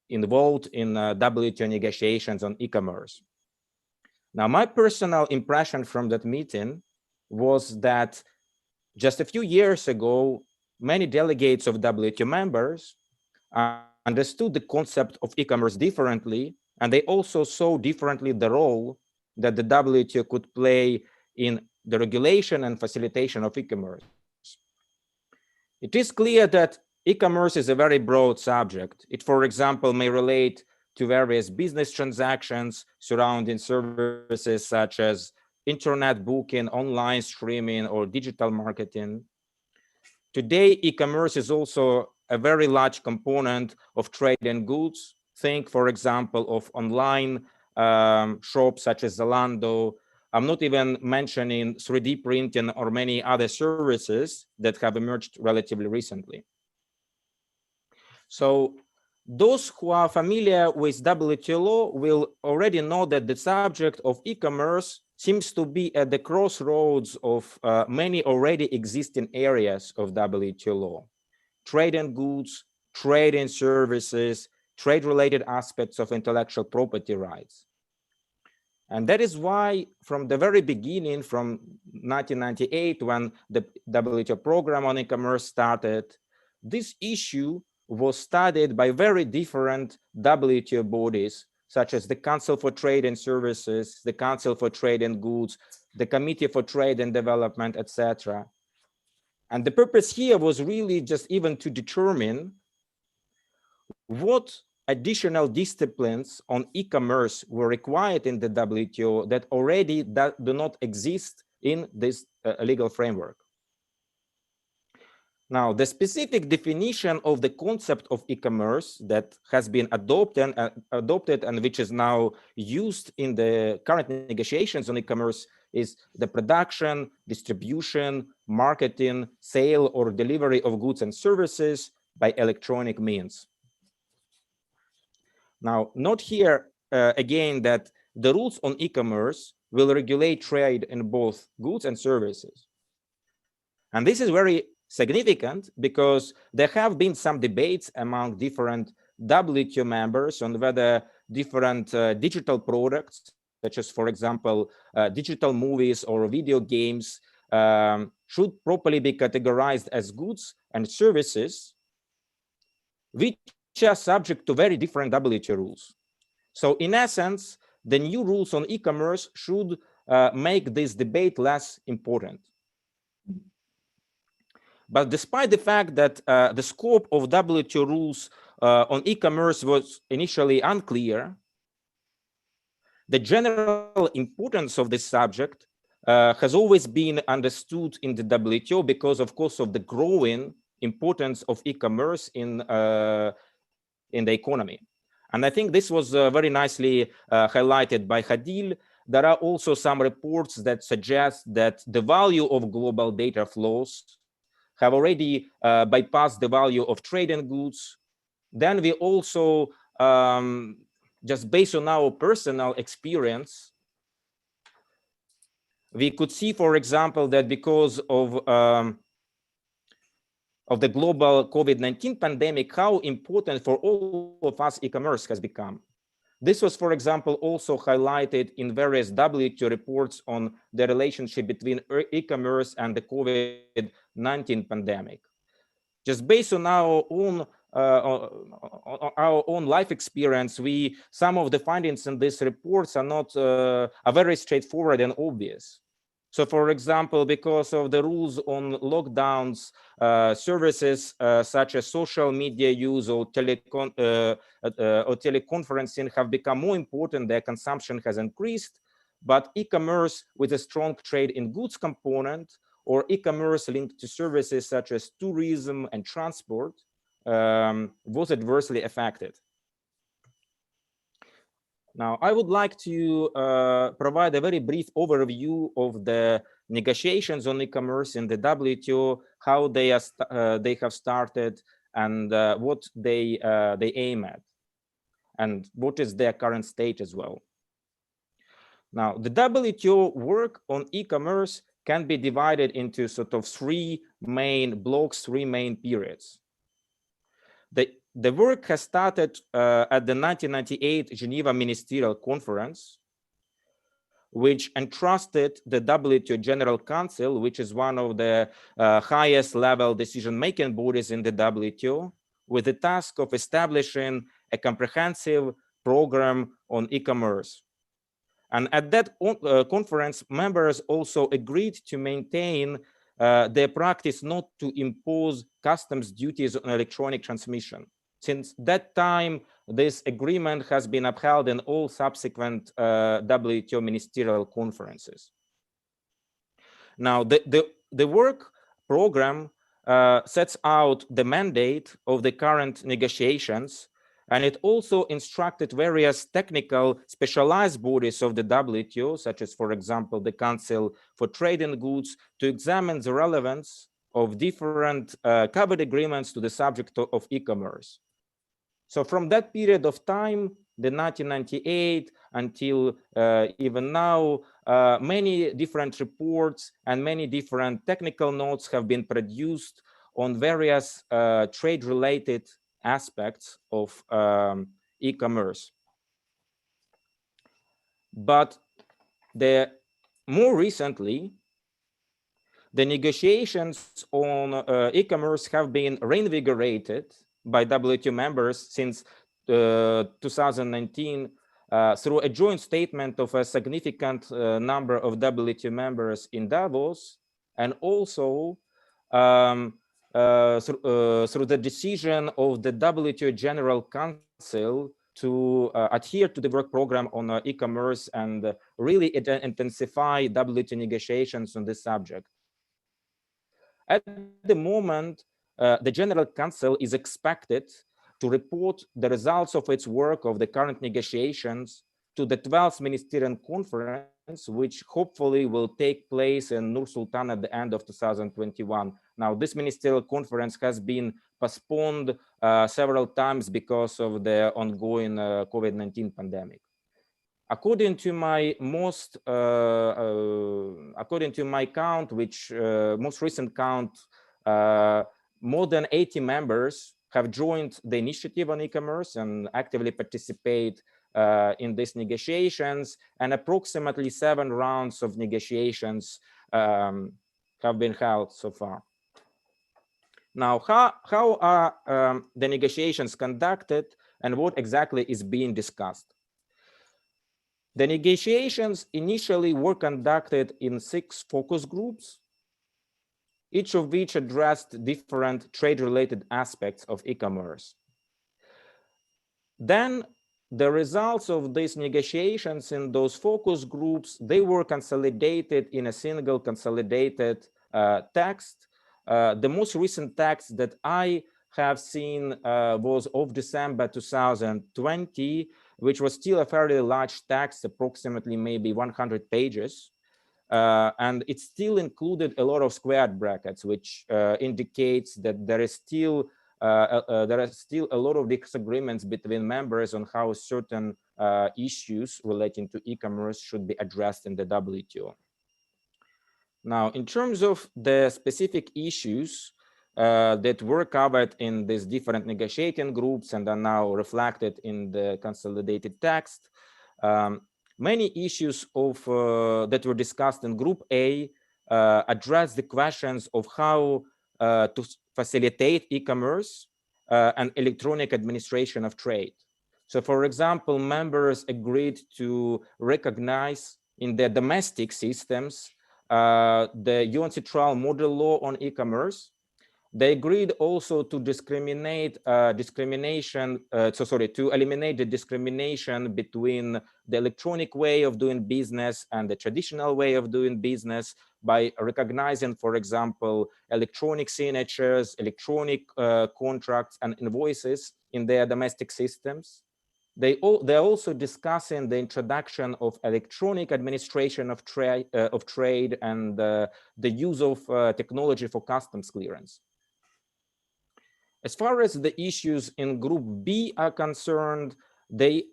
C: involved in WTO negotiations on e-commerce. Now, my personal impression from that meeting was that just a few years ago, many delegates of WTO members understood the concept of e-commerce differently, and they also saw differently the role that the WTO could play in the regulation and facilitation of e-commerce. It is clear that e-commerce is a very broad subject. It, for example, may relate to various business transactions surrounding services such as internet booking, online streaming, or digital marketing. Today, e-commerce is also a very large component of trade in goods. Think, for example, of online shops such as Zalando. I'm not even mentioning 3D printing or many other services that have emerged relatively recently. So those who are familiar with WTO law will already know that the subject of e-commerce seems to be at the crossroads of many already existing areas of WTO law: trade in goods, trade in services, trade-related aspects of intellectual property rights. And that is why from the very beginning, from 1998, when the WTO program on e-commerce started, this issue was studied by very different WTO bodies, such as the Council for Trade and Services, the Council for Trade and Goods, the Committee for Trade and Development, etc. And the purpose here was really just even to determine what additional disciplines on e-commerce were required in the WTO that already do not exist in this legal framework. Now, the specific definition of the concept of e-commerce that has been adopted and which is now used in the current negotiations on e-commerce is the production, distribution, marketing, sale, or delivery of goods and services by electronic means. Now, note here again that the rules on e-commerce will regulate trade in both goods and services. And this is very significant because there have been some debates among different WTO members on whether different digital products, such as, for example, digital movies or video games, should properly be categorized as goods and services, which are subject to very different WTO rules. So in essence, the new rules on e-commerce should make this debate less important. But despite the fact that the scope of WTO rules on e-commerce was initially unclear, the general importance of this subject has always been understood in the WTO because, of course, of the growing importance of e-commerce in the economy. And I think this was very nicely highlighted by Hadil. There are also some reports that suggest that the value of global data flows have already bypassed the value of trade in goods. Then we also, just based on our personal experience, we could see, for example, that because of the global COVID-19 pandemic, how important for all of us e-commerce has become. This was, for example, also highlighted in various WTO reports on the relationship between e-commerce and the COVID-19 pandemic. Just based on our own life experience, some of the findings in these reports are very straightforward and obvious. So, for example, because of the rules on lockdowns, services such as social media use or teleconferencing have become more important. Their consumption has increased, but e-commerce with a strong trade in goods component or e-commerce linked to services such as tourism and transport was adversely affected. Now, I would like to provide a very brief overview of the negotiations on e-commerce in the WTO, how they have started, and what they aim at, and what is their current state as well. Now, the WTO work on e-commerce can be divided into sort of three main blocks, three main periods. The work has started at the 1998 Geneva Ministerial Conference, which entrusted the WTO General Council, which is one of the highest level decision-making bodies in the WTO, with the task of establishing a comprehensive program on e-commerce. And at that conference, members also agreed to maintain their practice not to impose customs duties on electronic transmission. Since that time, this agreement has been upheld in all subsequent WTO ministerial conferences. Now, the work program sets out the mandate of the current negotiations, and it also instructed various technical specialized bodies of the WTO, such as, for example, the Council for Trade in Goods, to examine the relevance of different covered agreements to the subject of e-commerce. So from that period of time, the 1998 until even now, many different reports and many different technical notes have been produced on various trade-related aspects of e-commerce. But more recently, the negotiations on e-commerce have been reinvigorated by WTO members since 2019 through a joint statement of a significant number of WTO members in Davos, and also through the decision of the WTO General Council to adhere to the work program on e-commerce and really intensify WTO negotiations on this subject. At the moment, the General Council is expected to report the results of its work of the current negotiations to the 12th Ministerial Conference, which hopefully will take place in Nur-Sultan at the end of 2021. Now, this Ministerial Conference has been postponed several times because of the ongoing COVID-19 pandemic. According to my count, which most recent count, more than 80 members have joined the initiative on e-commerce and actively participate in these negotiations, and approximately 7 rounds of negotiations have been held so far. Now, how are the negotiations conducted, and what exactly is being discussed? The negotiations initially were conducted in 6 focus groups, each of which addressed different trade-related aspects of e-commerce. Then the results of these negotiations in those focus groups, they were consolidated in a single consolidated text. The most recent text that I have seen was of December 2020, which was still a fairly large text, approximately maybe 100 pages. And it still included a lot of squared brackets, which indicates that there are still a lot of disagreements between members on how certain issues relating to e-commerce should be addressed in the WTO. Now, in terms of the specific issues that were covered in these different negotiating groups and are now reflected in the consolidated text, many issues that were discussed in Group A address the questions of how to facilitate e-commerce and electronic administration of trade. So, for example, members agreed to recognize in their domestic systems the UNCITRAL model law on e-commerce. They agreed also to to eliminate the discrimination between the electronic way of doing business and the traditional way of doing business by recognizing, for example, electronic signatures, electronic contracts and invoices in their domestic systems. They're also discussing the introduction of electronic administration of trade and the use of technology for customs clearance. As far as the issues in Group B are concerned, they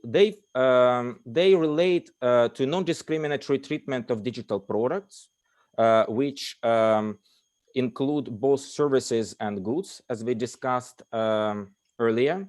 C: relate to non-discriminatory treatment of digital products, which include both services and goods, as we discussed earlier.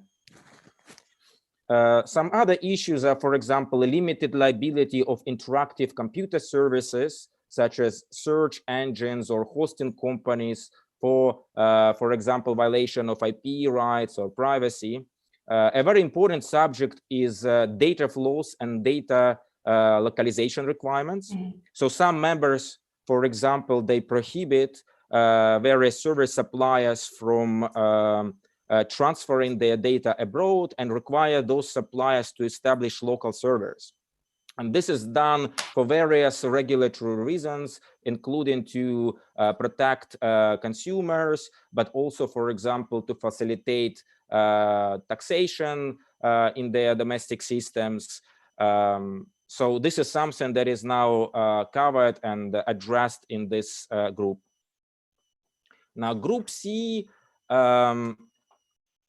C: Some other issues are, for example, a limited liability of interactive computer services, such as search engines or hosting companies for example, violation of IP rights or privacy. A very important subject is data flows and data localization requirements. So some members, for example, they prohibit various service suppliers from transferring their data abroad and require those suppliers to establish local servers. And this is done for various regulatory reasons, including to protect consumers, but also, for example, to facilitate taxation in their domestic systems. So this is something that is now covered and addressed in this group. Now, Group C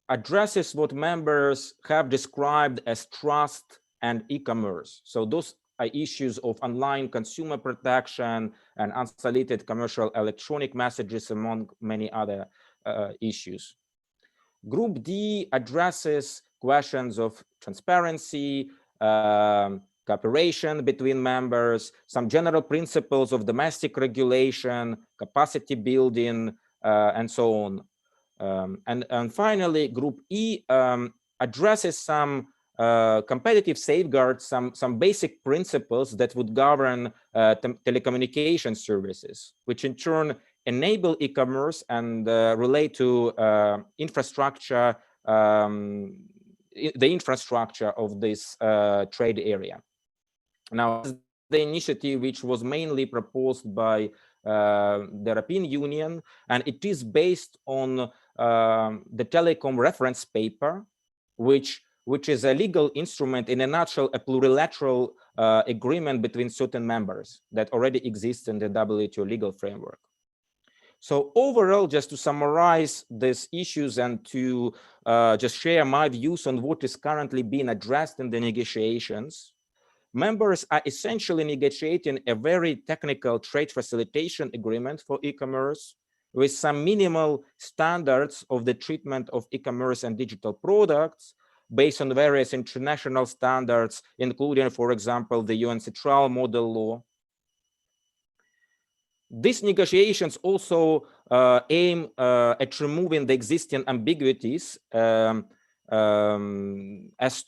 C: addresses what members have described as trust and e-commerce. So those are issues of online consumer protection and unsolicited commercial electronic messages, among many other issues. Group D addresses questions of transparency, cooperation between members, some general principles of domestic regulation, capacity building, and so on. And finally, Group E addresses some competitive safeguards, some basic principles that would govern telecommunication services, which in turn enable e-commerce and relate to infrastructure, the infrastructure of this trade area. Now, the initiative, which was mainly proposed by the European Union, and it is based on the telecom reference paper, which is a legal instrument, in a nutshell, a plurilateral agreement between certain members that already exists in the WTO legal framework. So overall, just to summarize these issues and to just share my views on what is currently being addressed in the negotiations, members are essentially negotiating a very technical trade facilitation agreement for e-commerce with some minimal standards of the treatment of e-commerce and digital products based on various international standards, including, for example, the UN Central Model Law. These negotiations also aim at removing the existing ambiguities as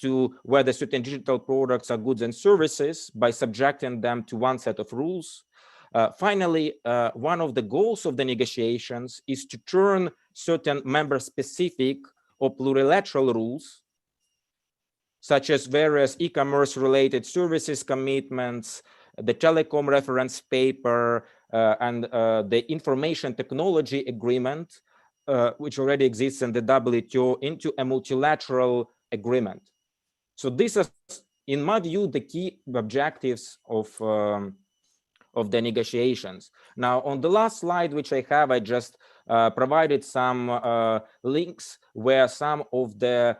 C: to whether certain digital products are goods and services by subjecting them to one set of rules. Finally, one of the goals of the negotiations is to turn certain member-specific or plurilateral rules, such as various e-commerce related services commitments, the telecom reference paper, and the information technology agreement, which already exists in the WTO, into a multilateral agreement. So these are, in my view, the key objectives of the negotiations. Now, on the last slide, which I have, I just provided some links where some of the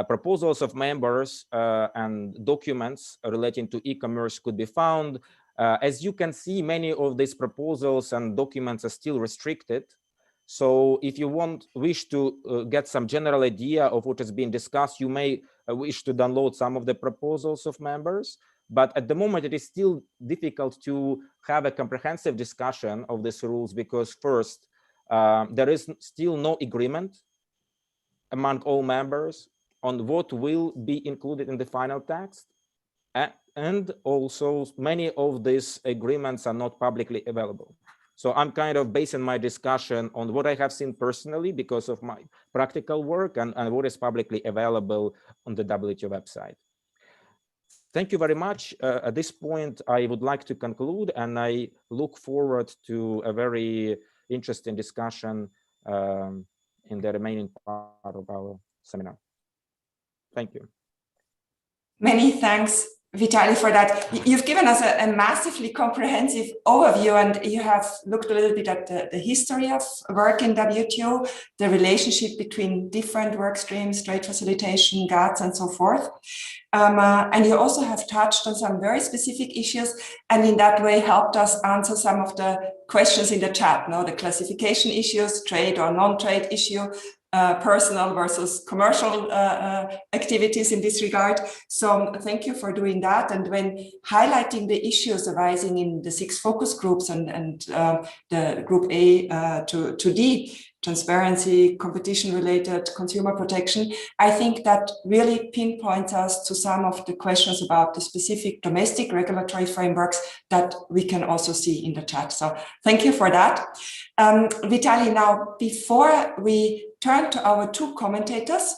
C: proposals of members and documents relating to e-commerce could be found. As you can see, many of these proposals and documents are still restricted. So if you wish to get some general idea of what is being discussed, you may wish to download some of the proposals of members. But at the moment, it is still difficult to have a comprehensive discussion of these rules because first, there is still no agreement among all members on what will be included in the final text. And also many of these agreements are not publicly available. So I'm kind of basing my discussion on what I have seen personally because of my practical work and what is publicly available on the WTO website. Thank you very much. At this point, I would like to conclude, and I look forward to a very interesting discussion in the remaining part of our seminar. Thank you.
A: Many thanks, Vitaly, for that. You've given us a massively comprehensive overview, and you have looked a little bit at the history of work in WTO, the relationship between different work streams, trade facilitation, GATS, and so forth. And you also have touched on some very specific issues, and in that way helped us answer some of the questions in the chat, the classification issues, trade or non-trade issue, personal versus commercial activities in this regard. So thank you for doing that. And when highlighting the issues arising in the 6 focus groups and the group A to D, transparency, competition-related, consumer protection, I think that really pinpoints us to some of the questions about the specific domestic regulatory frameworks that we can also see in the chat. So thank you for that. Vitaly, now, before we turn to our 2 commentators,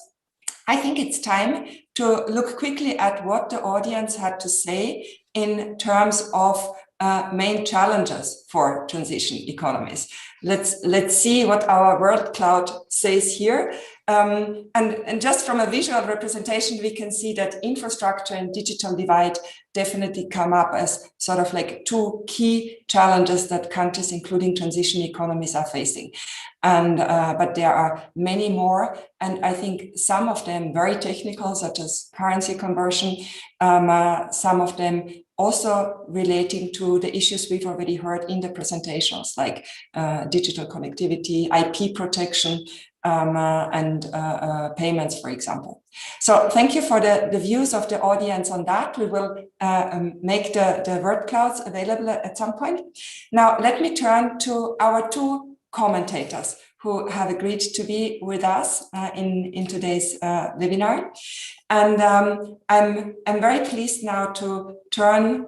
A: I think it's time to look quickly at what the audience had to say in terms of main challenges for transition economies. Let's see what our word cloud says here. And just from a visual representation, we can see that infrastructure and digital divide definitely come up as sort of like 2 key challenges that countries, including transition economies, are facing. And but there are many more, and I think some of them very technical, such as currency conversion, some of them also relating to the issues we've already heard in the presentations, like digital connectivity, IP protection, and payments, for example. So thank you for the views of the audience on that. We will make the word clouds available at some point. Now, let me turn to our 2 commentators who have agreed to be with us in today's webinar. And I'm very pleased now to turn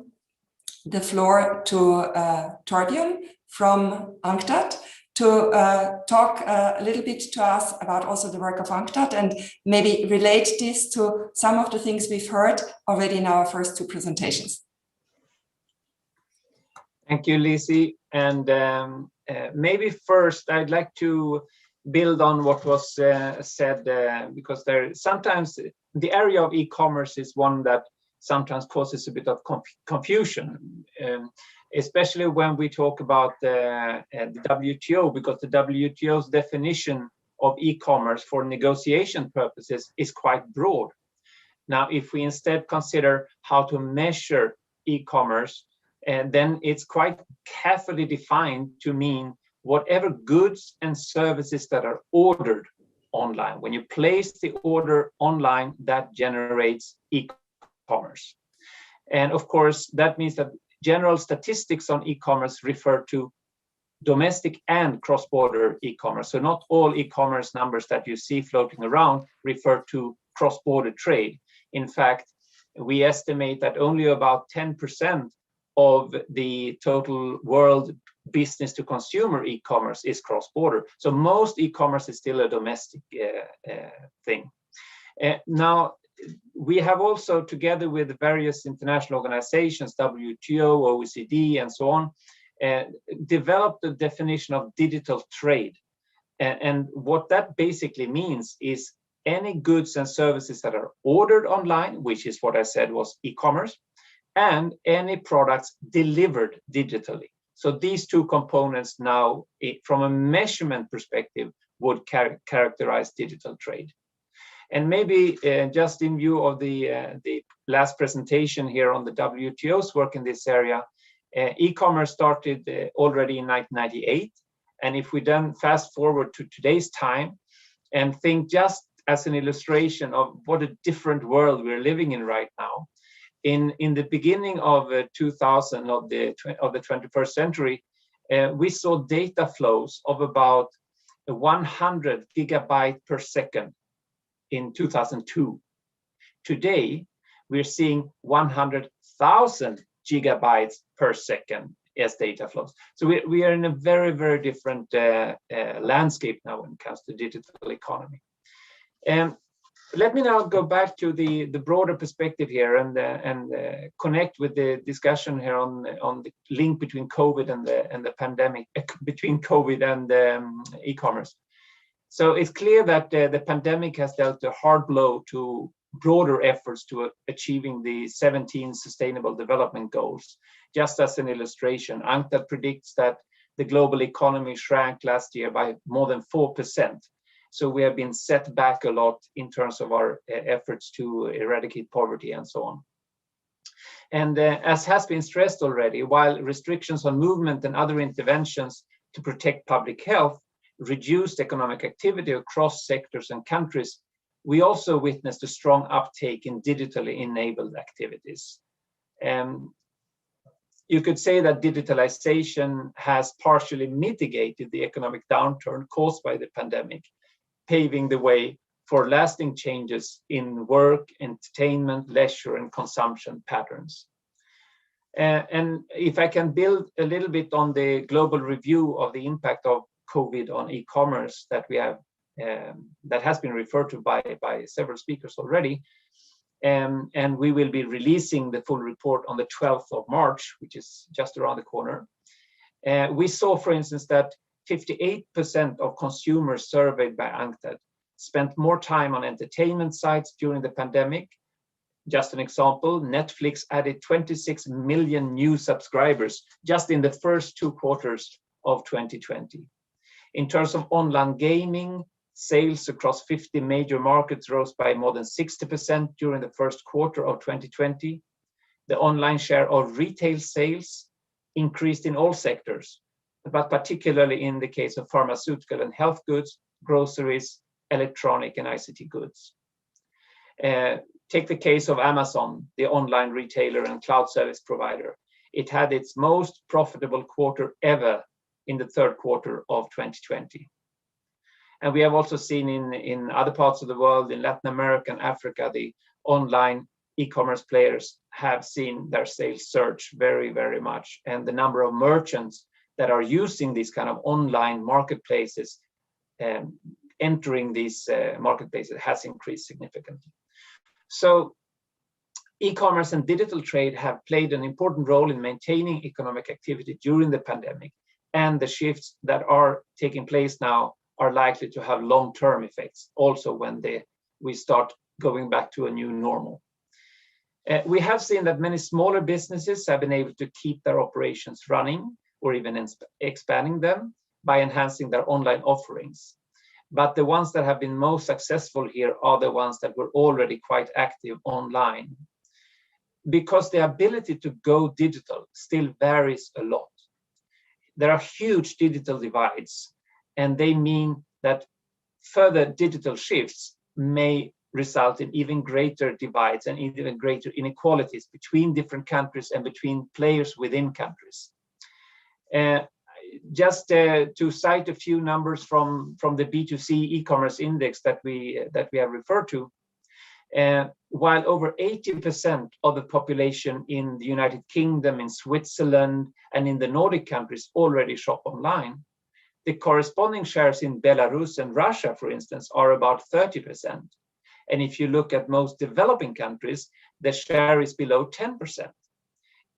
A: the floor to Torbjörn from UNCTAD to talk a little bit to us about also the work of UNCTAD and maybe relate this to some of the things we've heard already in our first 2 presentations.
D: Thank you, Lizzie. And maybe first I'd like to build on what was said, because sometimes the area of e-commerce is one that sometimes causes a bit of confusion, especially when we talk about the WTO, because the WTO's definition of e-commerce for negotiation purposes is quite broad. Now, if we instead consider how to measure e-commerce, then it's quite carefully defined to mean whatever goods and services that are ordered online. When you place the order online, that generates e-commerce. And of course, that means that general statistics on e-commerce refer to domestic and cross-border e-commerce. So not all e-commerce numbers that you see floating around refer to cross-border trade. In fact, we estimate that only about 10% of the total world business to consumer e-commerce is cross-border. So most e-commerce is still a domestic thing. Now, we have also, together with various international organizations, WTO, OECD, and so on, developed the definition of digital trade. And what that basically means is any goods and services that are ordered online, which is what I said was e-commerce, and any products delivered digitally. So these two components now, from a measurement perspective, would characterize digital trade. And maybe just in view of the last presentation here on the WTO's work in this area, e-commerce started already in 1998. And if we then fast forward to today's time and think just as an illustration of what a different world we're living in right now, in the beginning of 2000 of the 21st century, we saw data flows of about 100 gigabytes per second in 2002. Today, we're seeing 100,000 gigabytes per second as data flows. So we are in a very, very different landscape now when it comes to digital economy. Let me now go back to the broader perspective here and connect with the discussion here on the link between COVID and the pandemic, between COVID and e-commerce. So it's clear that the pandemic has dealt a hard blow to broader efforts to achieving the 17 Sustainable Development Goals. Just as an illustration, UNCTAD predicts that the global economy shrank last year by more than 4%. So we have been set back a lot in terms of our efforts to eradicate poverty and so on. And as has been stressed already, while restrictions on movement and other interventions to protect public health reduced economic activity across sectors and countries, we also witnessed a strong uptake in digitally enabled activities. You could say that digitalization has partially mitigated the economic downturn caused by the pandemic, paving the way for lasting changes in work, entertainment, leisure, and consumption patterns. And if I can build a little bit on the global review of the impact of COVID on e-commerce that we have, that has been referred to by several speakers already, and we will be releasing the full report on the 12th of March, which is just around the corner. We saw, for instance, that 58% of consumers surveyed by UNCTAD spent more time on entertainment sites during the pandemic. Just an example, Netflix added 26 million new subscribers just in the first 2 quarters of 2020. In terms of online gaming, sales across 50 major markets rose by more than 60% during the first quarter of 2020. The online share of retail sales increased in all sectors, but particularly in the case of pharmaceutical and health goods, groceries, electronic and ICT goods. Take the case of Amazon, the online retailer and cloud service provider. It had its most profitable quarter ever in the third quarter of 2020. And we have also seen in other parts of the world, in Latin America and Africa, the online e-commerce players have seen their sales surge very, very much. And the number of merchants that are using these kind of online marketplaces, entering these marketplaces has increased significantly. So e-commerce and digital trade have played an important role in maintaining economic activity during the pandemic. And the shifts that are taking place now are likely to have long-term effects also when we start going back to a new normal. We have seen that many smaller businesses have been able to keep their operations running or even expanding them by enhancing their online offerings. but the ones that have been most successful here are the ones that were already quite active online. Because the ability to go digital still varies a lot. There are huge digital divides, and they mean that further digital shifts may result in even greater divides and even greater inequalities between different countries and between players within countries. Just to cite a few numbers from the B2C e-commerce index that we have referred to, while over 80% of the population in the United Kingdom, in Switzerland, and in the Nordic countries already shop online, the corresponding shares in Belarus and Russia, for instance, are about 30%. And if you look at most developing countries, the share is below 10%.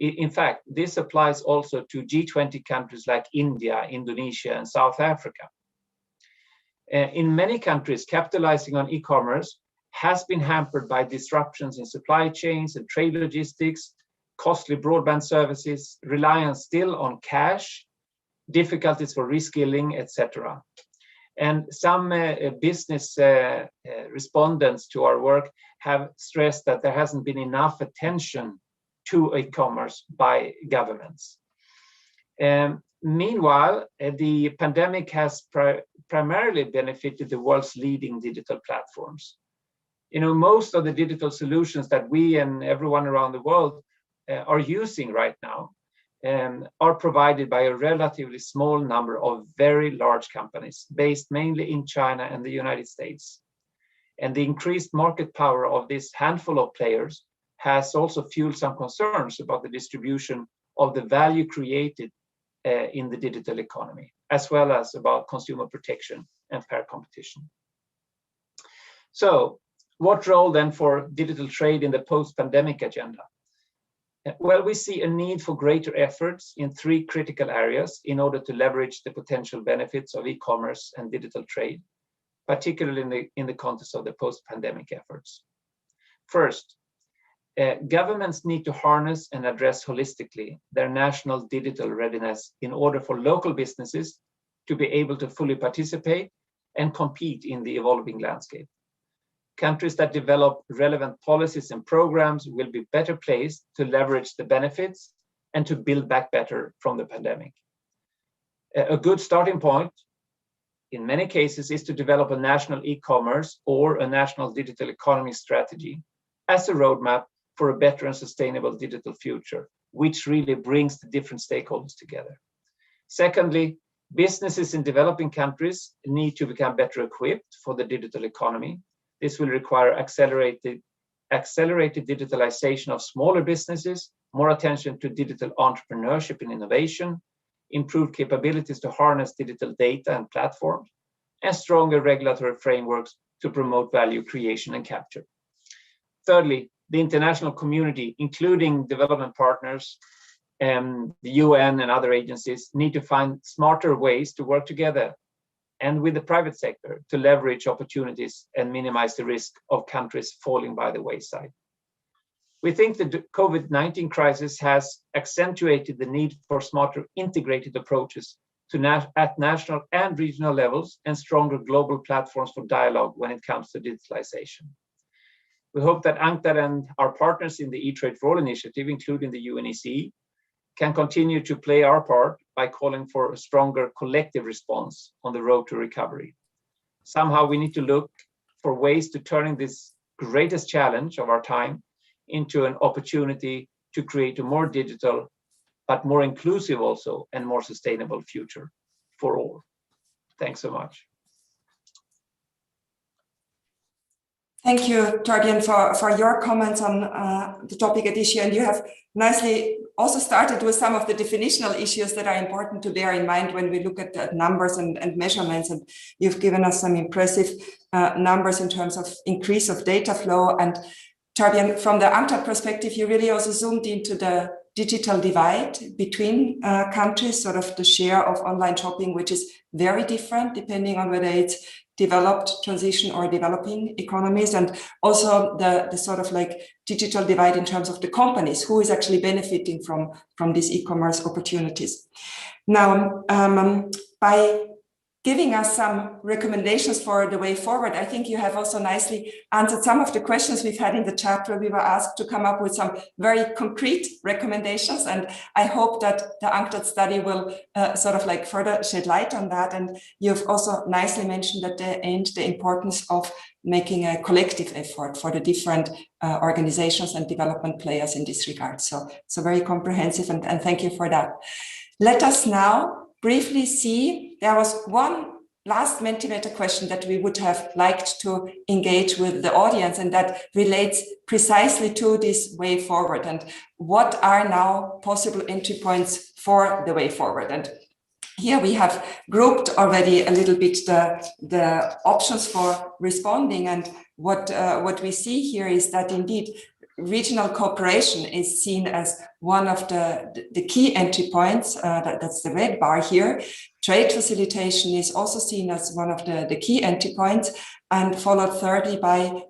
D: In fact, this applies also to G20 countries like India, Indonesia, and South Africa. In many countries, capitalizing on e-commerce has been hampered by disruptions in supply chains and trade logistics, costly broadband services, reliance still on cash, difficulties for reskilling, etc. And some business respondents to our work have stressed that there hasn't been enough attention to e-commerce by governments. Meanwhile, the pandemic has primarily benefited the world's leading digital platforms. You know, most of the digital solutions that we and everyone around the world are using right now are provided by a relatively small number of very large companies based mainly in China and the United States. And the increased market power of this handful of players has also fueled some concerns about the distribution of the value created in the digital economy, as well as about consumer protection and fair competition. So, what role then for digital trade in the post-pandemic agenda? Well, we see a need for greater efforts in three critical areas in order to leverage the potential benefits of e-commerce and digital trade, particularly in the context of the post-pandemic efforts. First, governments need to harness and address holistically their national digital readiness in order for local businesses to be able to fully participate and compete in the evolving landscape. Countries that develop relevant policies and programs will be better placed to leverage the benefits and to build back better from the pandemic. A good starting point, in many cases, is to develop a national e-commerce or a national digital economy strategy as a roadmap for a better and sustainable digital future, which really brings the different stakeholders together. Secondly, businesses in developing countries need to become better equipped for the digital economy. This will require accelerated digitalization of smaller businesses, more attention to digital entrepreneurship and innovation, improved capabilities to harness digital data and platforms, and stronger regulatory frameworks to promote value creation and capture. Thirdly, the international community, including development partners, the UN and other agencies, need to find smarter ways to work together and with the private sector to leverage opportunities and minimize the risk of countries falling by the wayside. We think the COVID-19 crisis has accentuated the need for smarter integrated approaches at national and regional levels and stronger global platforms for dialogue when it comes to digitalization. We hope that UNCTAD and our partners in the E-Trade for All initiative, including the UNECE, can continue to play our part by calling for a stronger collective response on the road to recovery. Somehow we need to look for ways to turning this greatest challenge of our time into an opportunity to create a more digital, but more inclusive also, and more sustainable future for all. Thanks so much.
A: Thank you, Torbjörn, for your comments on the topic at issue. And you have nicely also started with some of the definitional issues that are important to bear in mind when we look at the numbers and measurements. And you've given us some impressive numbers in terms of increase of data flow. And Torbjörn, from the UNCTAD perspective, you really also zoomed into the digital divide between countries, sort of the share of online shopping, which is very different depending on whether it's developed, transition, or developing economies, and also the sort of like digital divide in terms of the companies, who is actually benefiting from these e-commerce opportunities. Now, by giving us some recommendations for the way forward. I think you have also nicely answered some of the questions we've had in the chat, where we were asked to come up with some very concrete recommendations. And I hope that the UNCTAD study will sort of like further shed light on that. And you've also nicely mentioned at the end the importance of making a collective effort for the different organizations and development players in this regard. So very comprehensive, and thank you for that. Let us now briefly see, there was one last Mentimeter question that we would have liked to engage with the audience, and that relates precisely to this way forward and what are now possible entry points for the way forward. And here we have grouped already a little bit the options for responding, and what we see here is that indeed regional cooperation is seen as one of the key entry points. That's the red bar here. Trade facilitation is also seen as one of the key entry points, and followed thirdly by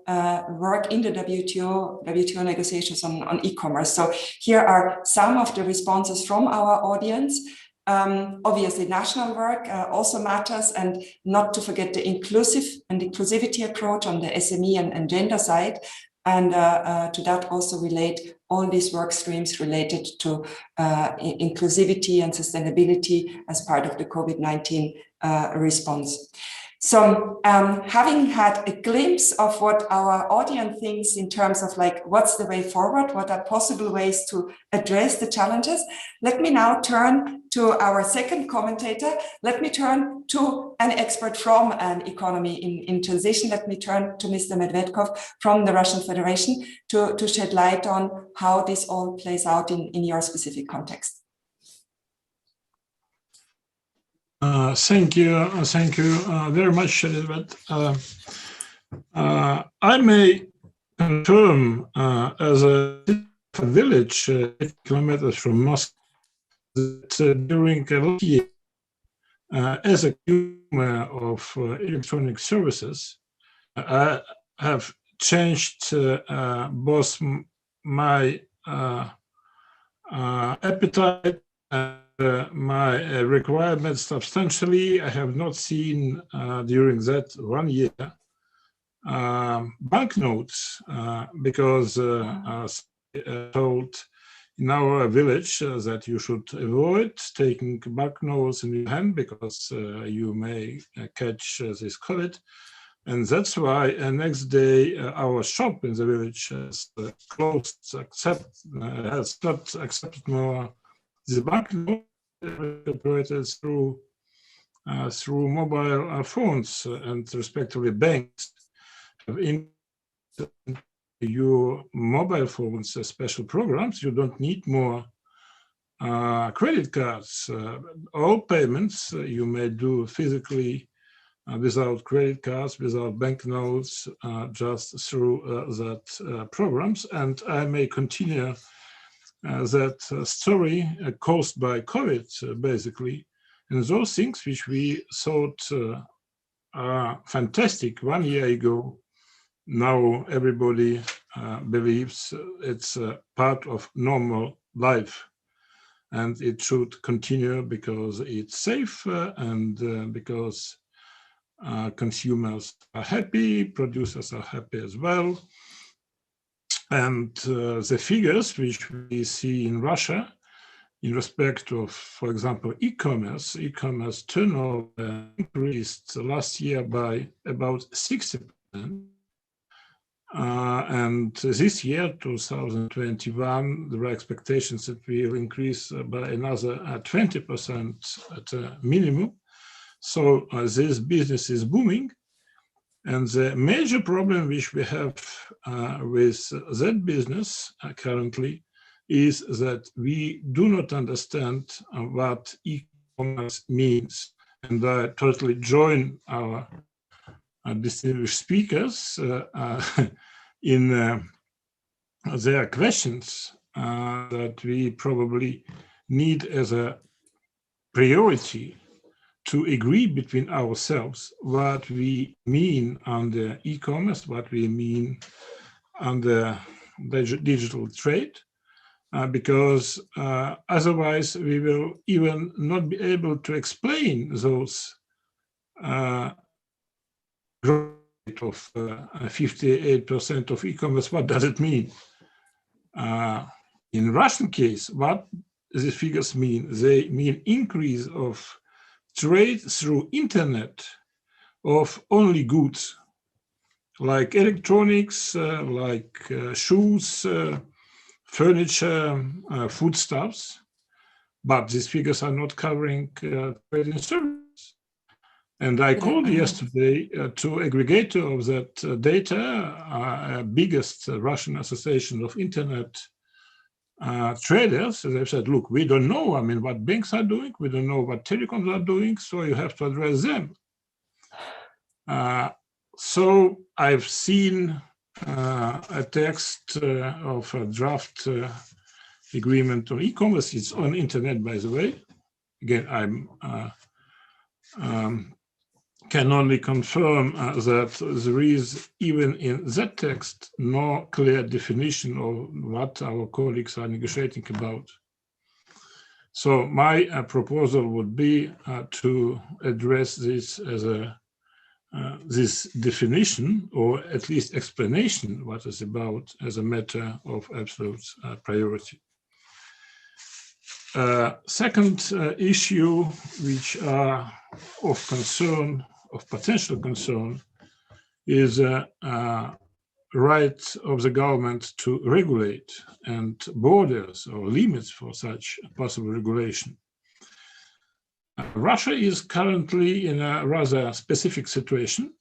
A: work in the WTO negotiations on e-commerce. So here are some of the responses from our audience. Obviously, national work also matters, and not to forget the inclusivity approach on the SME and gender side. And to that also relate all these work streams related to inclusivity and sustainability as part of the COVID-19 response. So having had a glimpse of what our audience thinks in terms of like, what's the way forward, what are possible ways to address the challenges, let me now turn to our second commentator. Let me turn to an expert from an economy in transition. Let me turn to Mr. Medvedkov from the Russian Federation to shed light on how this all plays out in your specific context.
E: Thank you very much, Elizabeth. I may confirm, as a village 8 kilometers from Moscow, that during a year, as a consumer of electronic services, I have changed both my appetite and my requirements substantially. I have not seen during that 1 year banknotes because told in our village that you should avoid taking banknotes in your hand because you may catch this COVID. And that's why next day our shop in the village has closed, has stopped accepting more the banknote operated through mobile phones, and respectively banks have in your mobile phones special programs. You don't need more credit cards. All payments you may do physically without credit cards, without banknotes, just through that programs. And I may continue that story caused by COVID, basically, and those things which we thought are fantastic 1 year ago, now everybody believes it's part of normal life, and it should continue because it's safe and because consumers are happy, producers are happy as well. And the figures which we see in Russia in respect of, for example, e-commerce turnover increased last year by about 60%. And this year, 2021, there are expectations that we will increase by another 20% at a minimum. So this business is booming. And the major problem which we have with that business currently is that we do not understand what e-commerce means. And I totally join our distinguished speakers in their questions that we probably need as a priority to agree between ourselves what we mean under e-commerce, what we mean under digital trade, because otherwise we will even not be able to explain those growth rate of 58% of e-commerce. What does it mean? In Russian case, what these figures mean? They mean increase of trade through internet of only goods, like electronics, like shoes, furniture, foodstuffs. But these figures are not covering trade and services. And I called yesterday to aggregator of that data, biggest Russian association of internet traders. They've said, look, we don't know, I mean, what banks are doing. We don't know what telecoms are doing. So you have to address them. So I've seen a text of a draft agreement on e-commerce. It's on internet, by the way. Again, I can only confirm that there is, even in that text, no clear definition of what our colleagues are negotiating about. So my proposal would be to address this as this definition, or at least explanation, what is about, as a matter of absolute priority. Second issue, which are of concern, of potential concern, is right of the government to regulate and borders or limits for such possible regulation. Russia is currently in a rather specific situation.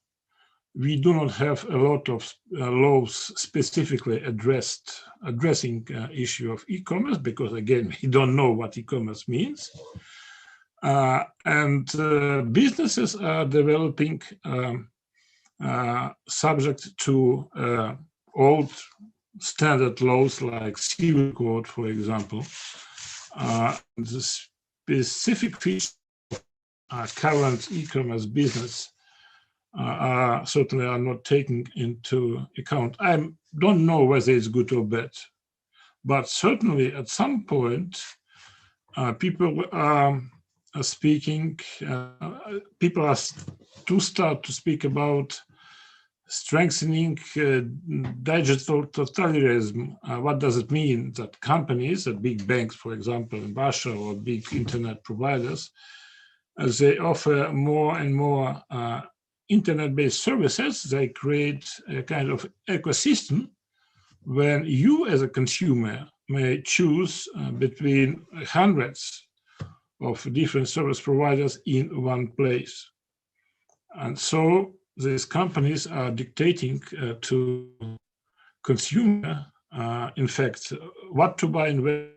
E: We do not have a lot of laws specifically addressing issue of e-commerce, because again, we don't know what e-commerce means. And businesses are developing subject to old standard laws like civil code, for example. The specific features of current e-commerce business certainly are not taken into account. I don't know whether it's good or bad, but certainly at some point, people are speaking, people are to start to speak about strengthening digital totalitarianism. What does it mean? That companies, that big banks, for example, in Russia, or big internet providers, as they offer more and more internet-based services, they create a kind of ecosystem when you as a consumer may choose between hundreds of different service providers in one place. And so these companies are dictating to consumer, in fact, what to buy and where.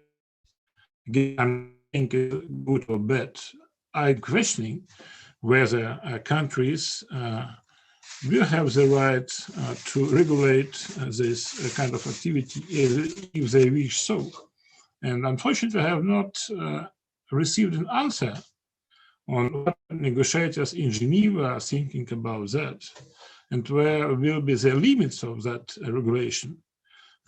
E: Again, I'm thinking good or bad. I'm questioning whether countries will have the right to regulate this kind of activity if they wish so. And unfortunately, I have not received an answer on what negotiators in Geneva are thinking about that, and where will be the limits of that regulation.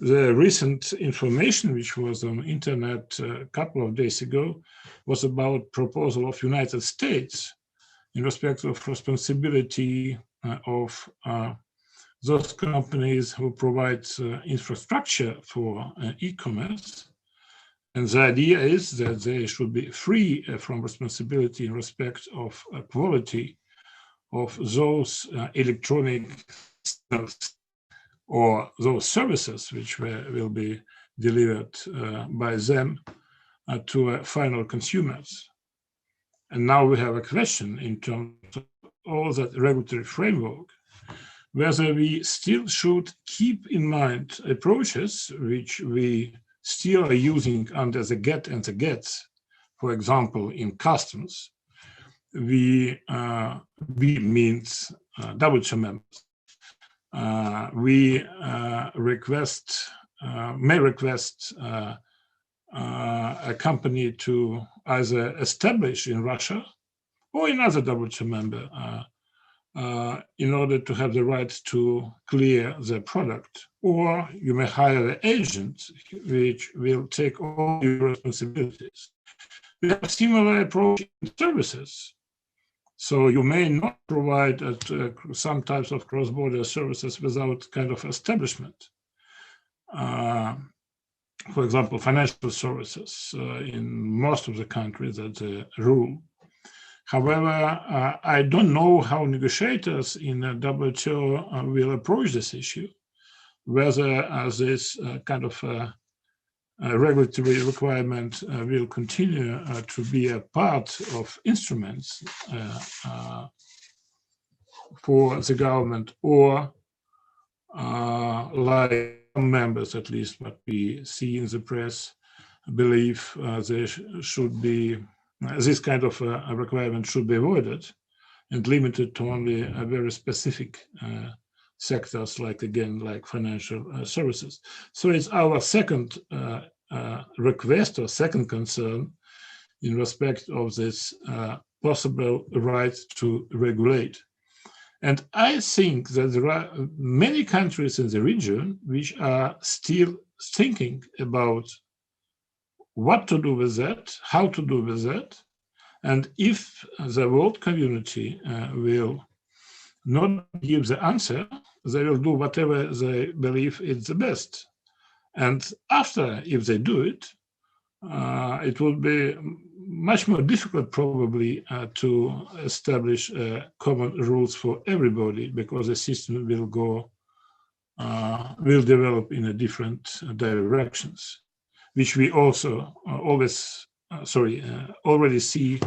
E: The recent information which was on internet a couple of days ago was about proposal of United States in respect of responsibility of those companies who provide infrastructure for e-commerce. And the idea is that they should be free from responsibility in respect of quality of those electronic signals or those services which will be delivered by them to final consumers. And now we have a question in terms of all that regulatory framework, whether we still should keep in mind approaches which we still are using under the get and the gets. For example, in customs, we means double members. We may request a company to either establish in Russia or in other double member in order to have the right to clear the product. Or you may hire an agent which will take all your responsibilities. We have a similar approach in services. So you may not provide some types of cross-border services without kind of establishment. For example, financial services in most of the countries, that's a rule. However, I don't know how negotiators in WTO will approach this issue, whether this kind of regulatory requirement will continue to be a part of instruments for the government, or like some members, at least what we see in the press, believe there should be this kind of requirement should be avoided and limited to only a very specific sectors, like financial services. So it's our second request or second concern in respect of this possible right to regulate. And I think that there are many countries in the region which are still thinking about what to do with that, how to do with that, and if the world community will not give the answer, they will do whatever they believe is the best. And after, if they do it, it will be much more difficult probably to establish common rules for everybody, because the system will develop in a different directions, which we also already see,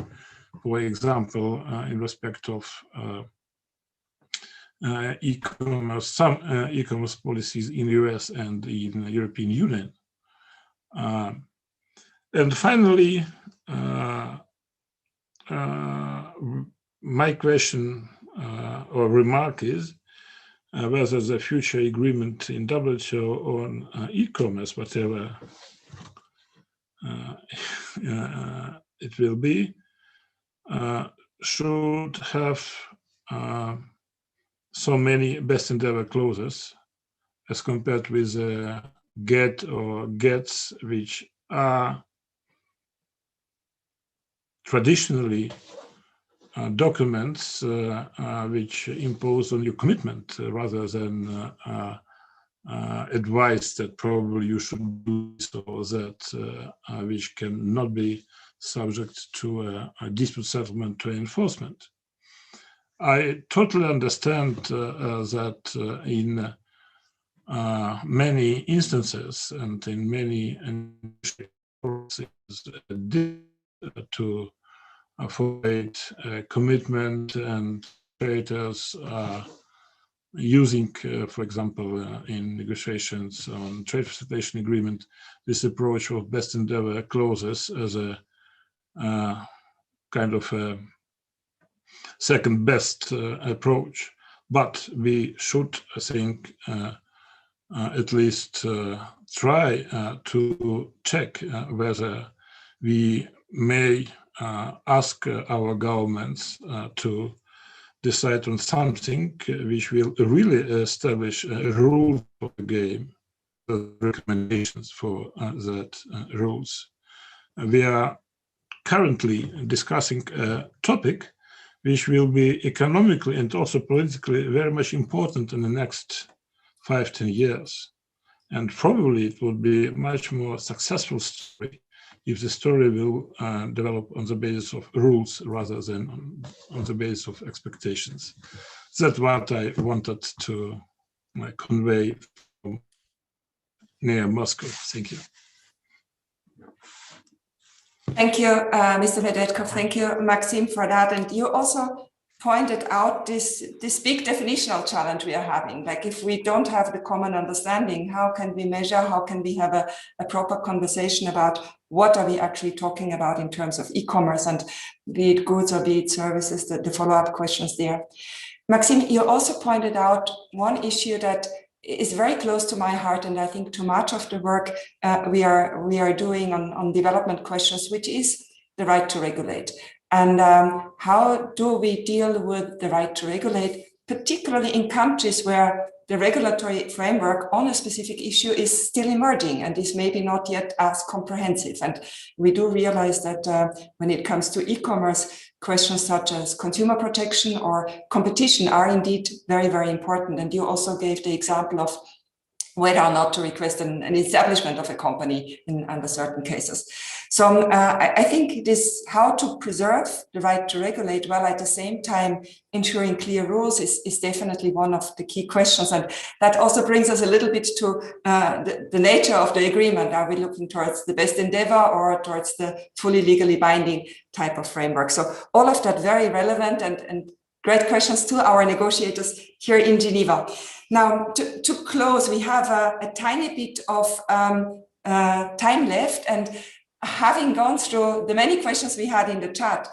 E: for example, in respect of e-commerce, some e-commerce policies in the US and in the European Union. And finally, my question or remark is whether the future agreement in WTO on e-commerce, whatever it will be, should have so many best endeavor clauses as compared with GET or GETS, which are traditionally documents which impose on you commitment rather than advice that probably you should do so, that which cannot be subject to a dispute settlement to enforcement. I totally understand that in many instances and in many to avoid commitment, and traders using, for example, in negotiations on trade facilitation agreement, this approach of best endeavor clauses as a kind of a second best approach. But we should, I think, at least try to check whether we may ask our governments to decide on something which will really establish a rule for the game, recommendations for that rules. We are currently discussing a topic which will be economically and also politically very much important in the next 5-10 years. And probably it will be a much more successful story if the story will develop on the basis of rules rather than on the basis of expectations. That's what I wanted to convey from near Moscow. Thank you.
A: Thank you, Mr. Medetkov. Thank you, Maxim, for that. And you also pointed out this big definitional challenge we are having. Like, if we don't have the common understanding, how can we measure, how can we have a proper conversation about what are we actually talking about in terms of e-commerce, and be it goods or be it services, the follow-up questions there. Maxim, you also pointed out one issue that is very close to my heart, and I think too much of the work we are doing on development questions, which is the right to regulate. And how do we deal with the right to regulate particularly in countries where the regulatory framework on a specific issue is still emerging and is maybe not yet as comprehensive. And we do realize that when it comes to e-commerce, questions such as consumer protection or competition are indeed very, very important. And you also gave the example of whether or not to request an establishment of a company under certain cases. So I think this how to preserve the right to regulate while at the same time ensuring clear rules is definitely one of the key questions. And that also brings us a little bit to the nature of the agreement. Are we looking towards the best endeavor or towards the fully legally binding type of framework? So all of that very relevant and great questions to our negotiators here in Geneva. Now, to close, we have a tiny bit of time left, and having gone through the many questions we had in the chat,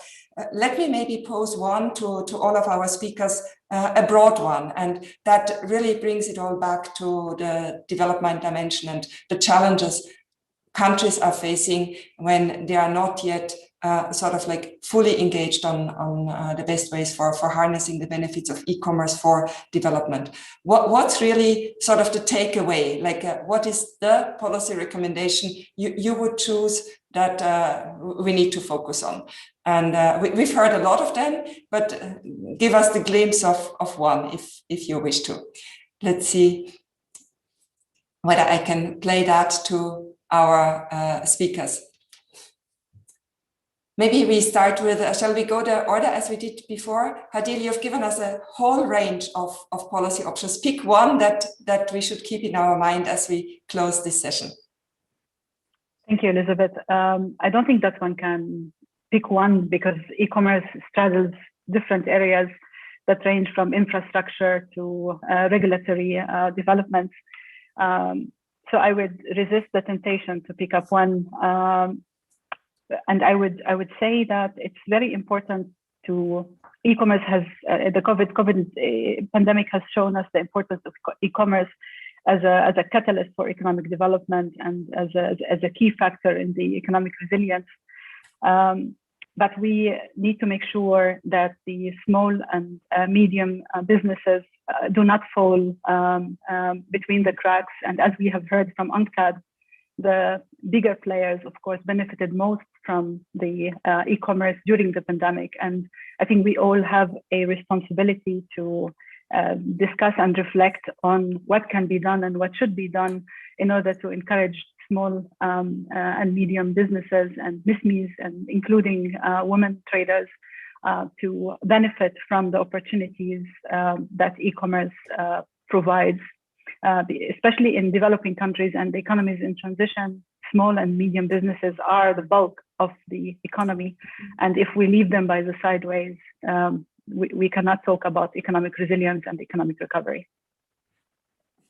A: let me maybe pose one to all of our speakers, a broad one, and that really brings it all back to the development dimension and the challenges countries are facing when they are not yet sort of like fully engaged on the best ways for harnessing the benefits of e-commerce for development. What's really sort of the takeaway? Like, what is the policy recommendation you would choose that we need to focus on? And we've heard a lot of them, but give us the glimpse of one if you wish to. Let's see whether I can play that to our speakers. Maybe we start with, shall we go the order as we did before? Hadil, you've given us a whole range of policy options. Pick one that we should keep in our mind as we close this session.
B: Thank you, Elizabeth. I don't think that one can pick one because e-commerce straddles different areas that range from infrastructure to regulatory developments. So I would resist the temptation to pick up one. And I would say that it's very important to e-commerce has the COVID pandemic has shown us the importance of e-commerce as a catalyst for economic development and as a key factor in the economic resilience. But we need to make sure that the small and medium businesses do not fall between the cracks. And as we have heard from UNCTAD, the bigger players, of course, benefited most from the e-commerce during the pandemic. And I think we all have a responsibility to discuss and reflect on what can be done and what should be done in order to encourage small and medium businesses and MISMEs, and including women traders, to benefit from the opportunities that e-commerce provides. Especially in developing countries and economies in transition, small and medium businesses are the bulk of the economy. And if we leave them by the sideways, we cannot talk about economic resilience and economic recovery.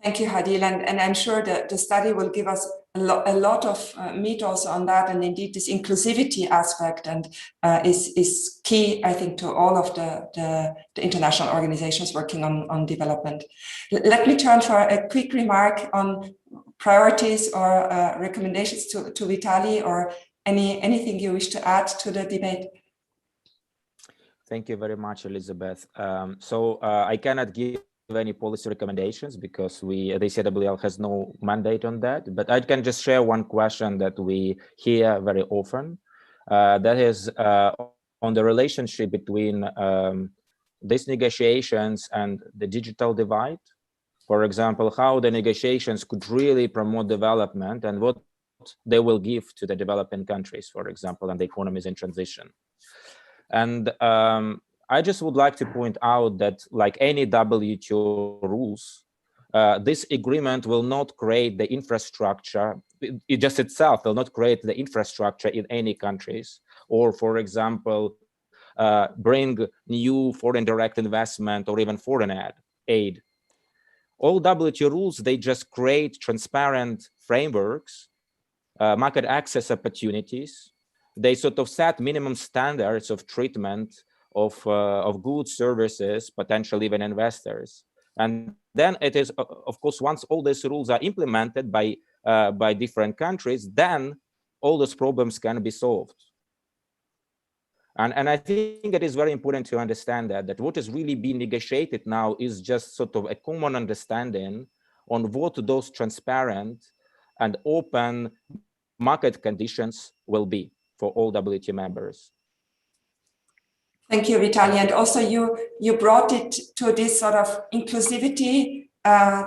A: Thank you, Hadil. And I'm sure that the study will give us a lot of meat also on that. And indeed, this inclusivity aspect and is key, I think, to all of the international organizations working on development. Let me turn for a quick remark on priorities or recommendations to Vitaly, or anything you wish to add to the debate.
C: Thank you very much, Elizabeth. So I cannot give any policy recommendations because the CWL has no mandate on that, but I can just share one question that we hear very often. That is on the relationship between these negotiations and the digital divide. For example, how the negotiations could really promote development and what they will give to the developing countries, for example, and the economies in transition. And I just would like to point out that, like any WTO rules, this agreement will not create the infrastructure. It just itself will not create the infrastructure in any countries, or, for example, bring new foreign direct investment or even foreign aid. All WTO rules, they just create transparent frameworks, market access opportunities. They sort of set minimum standards of treatment of goods, services, potentially even investors. And then it is, of course, once all these rules are implemented by different countries, then all those problems can be solved. And I think it is very important to understand that what is really being negotiated now is just sort of a common understanding on what those transparent and open market conditions will be for all WTO members.
A: Thank you, Vitaly. And also you brought it to this sort of inclusivity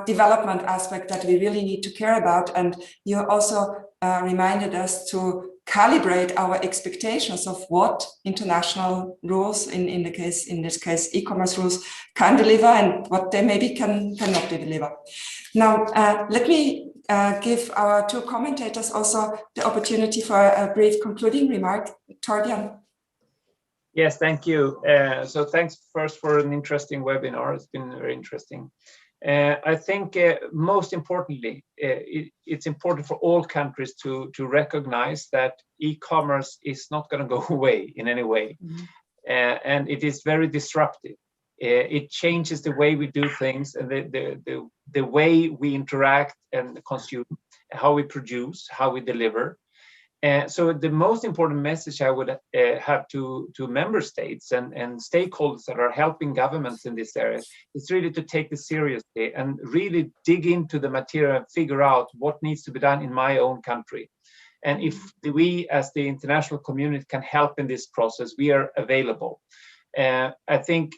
A: development aspect that we really need to care about. And you also reminded us to calibrate our expectations of what international rules, in this case, e-commerce rules, can deliver and what they maybe cannot deliver. Now, let me give our two commentators also the opportunity for a brief concluding remark. Torbjörn.
D: Yes, thank you. So thanks first for an interesting webinar. It's been very interesting. I think most importantly, it's important for all countries to recognize that e-commerce is not going to go away in any way. Mm-hmm. And it is very disruptive. It changes the way we do things and the way we interact and consume, how we produce, how we deliver. So the most important message I would have to member states and stakeholders that are helping governments in this area is really to take this seriously and really dig into the material and figure out what needs to be done in my own country. And if we as the international community can help in this process, we are available. I think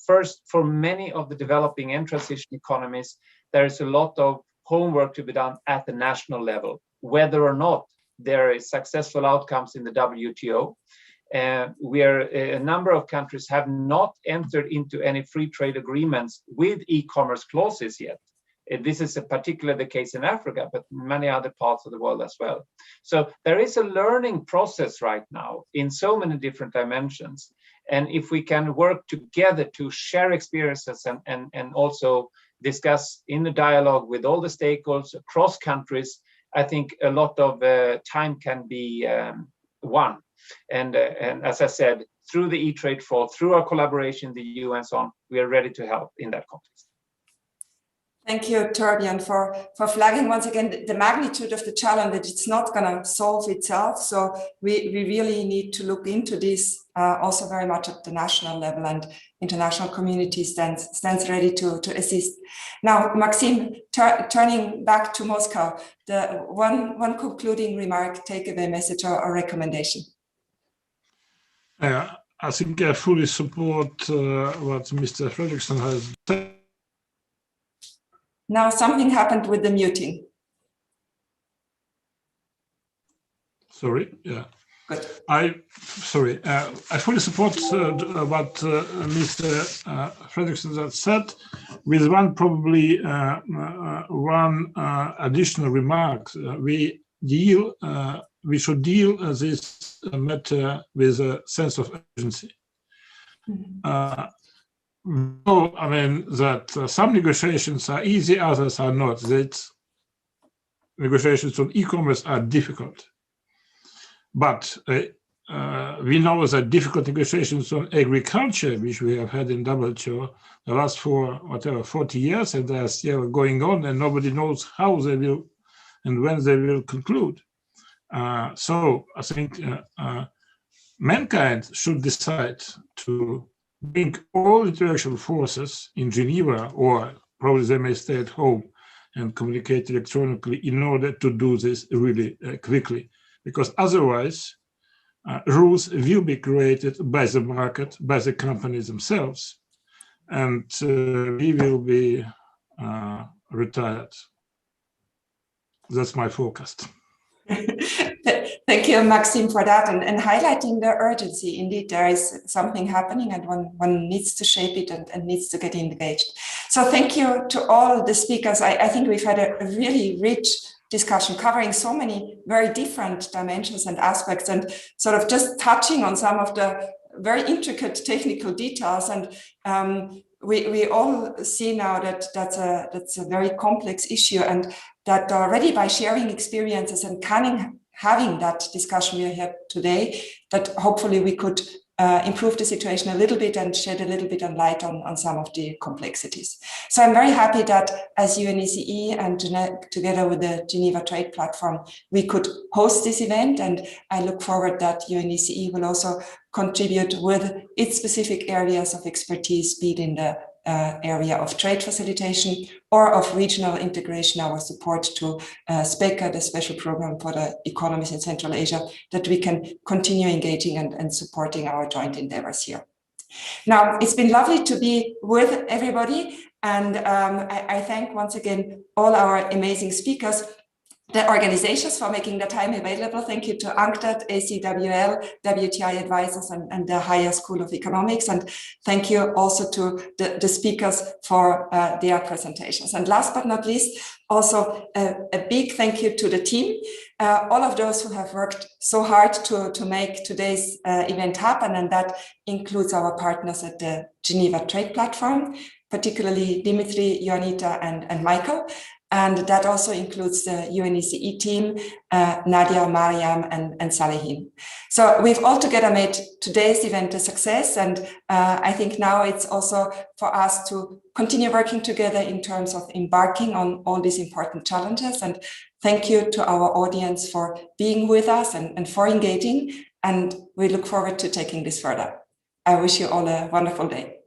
D: first, for many of the developing and transition economies, there is a lot of homework to be done at the national level, whether or not there is successful outcomes in the WTO. A number of countries have not entered into any free trade agreements with e-commerce clauses yet. This is particularly the case in Africa, but many other parts of the world as well. So there is a learning process right now in so many different dimensions. And if we can work together to share experiences and also discuss in the dialogue with all the stakeholders across countries, I think a lot of time can be won. And as I said, through the e-trade fall, through our collaboration, the EU and so on, we are ready to help in that context.
A: Thank you, Torbjörn, for flagging once again the magnitude of the challenge, that it's not going to solve itself. So we really need to look into this also very much at the national level, and international community stands ready to assist. Now, Maxime, turning back to Moscow, the one concluding remark, takeaway message or recommendation.
E: I think I fully support what Mr. Fredriksson has said.
A: Now something happened with the muting.
E: Sorry, yeah.
A: Good.
E: I fully support what Mr. Fredriksson has said, with one additional remark. We should deal this matter with a sense of urgency. Mm-hmm. No, I mean that some negotiations are easy, others are not. That negotiations on e-commerce are difficult, but we know that difficult negotiations on agriculture, which we have had in WTO, the last 40 years, and they are still going on, and nobody knows how they will and when they will conclude. So I think mankind should decide to bring all intellectual forces in Geneva, or probably they may stay at home and communicate electronically in order to do this really quickly, because otherwise rules will be created by the market, by the companies themselves, and we will be retired. That's my forecast.
A: Thank you, Maxime, for that, and highlighting the urgency. Indeed, there is something happening, and one needs to shape it and needs to get engaged. So thank you to all the speakers. I think we've had a really rich discussion covering so many very different dimensions and aspects, and sort of just touching on some of the very intricate technical details. And we all see now that that's a very complex issue, and that already by sharing experiences and having that discussion we have today, that hopefully we could improve the situation a little bit and shed a little bit of light on some of the complexities. So I'm very happy that as UNECE and together with the Geneva Trade Platform, we could host this event, and I look forward that UNECE will also contribute with its specific areas of expertise, be it in the area of trade facilitation or of regional integration, our support to SPECA, the special program for the economies in Central Asia, that we can continue engaging and supporting our joint endeavors here. Now, it's been lovely to be with everybody, and I thank once again all our amazing speakers, the organizations for making the time available. Thank you to UNCTAD, ACWL, WTI Advisors, and the Higher School of Economics. And thank you also to the speakers for their presentations. And last but not least, also a big thank you to the team, all of those who have worked so hard to make today's event happen. And that includes our partners at the Geneva Trade Platform, particularly Dimitri, Ionita, and Michael. And that also includes the UNECE team, Nadia, Mariam, and Salehin. So we've all together made today's event a success. And I think now it's also for us to continue working together in terms of embarking on all these important challenges. And thank you to our audience for being with us and for engaging. And we look forward to taking this further. I wish you all a wonderful day.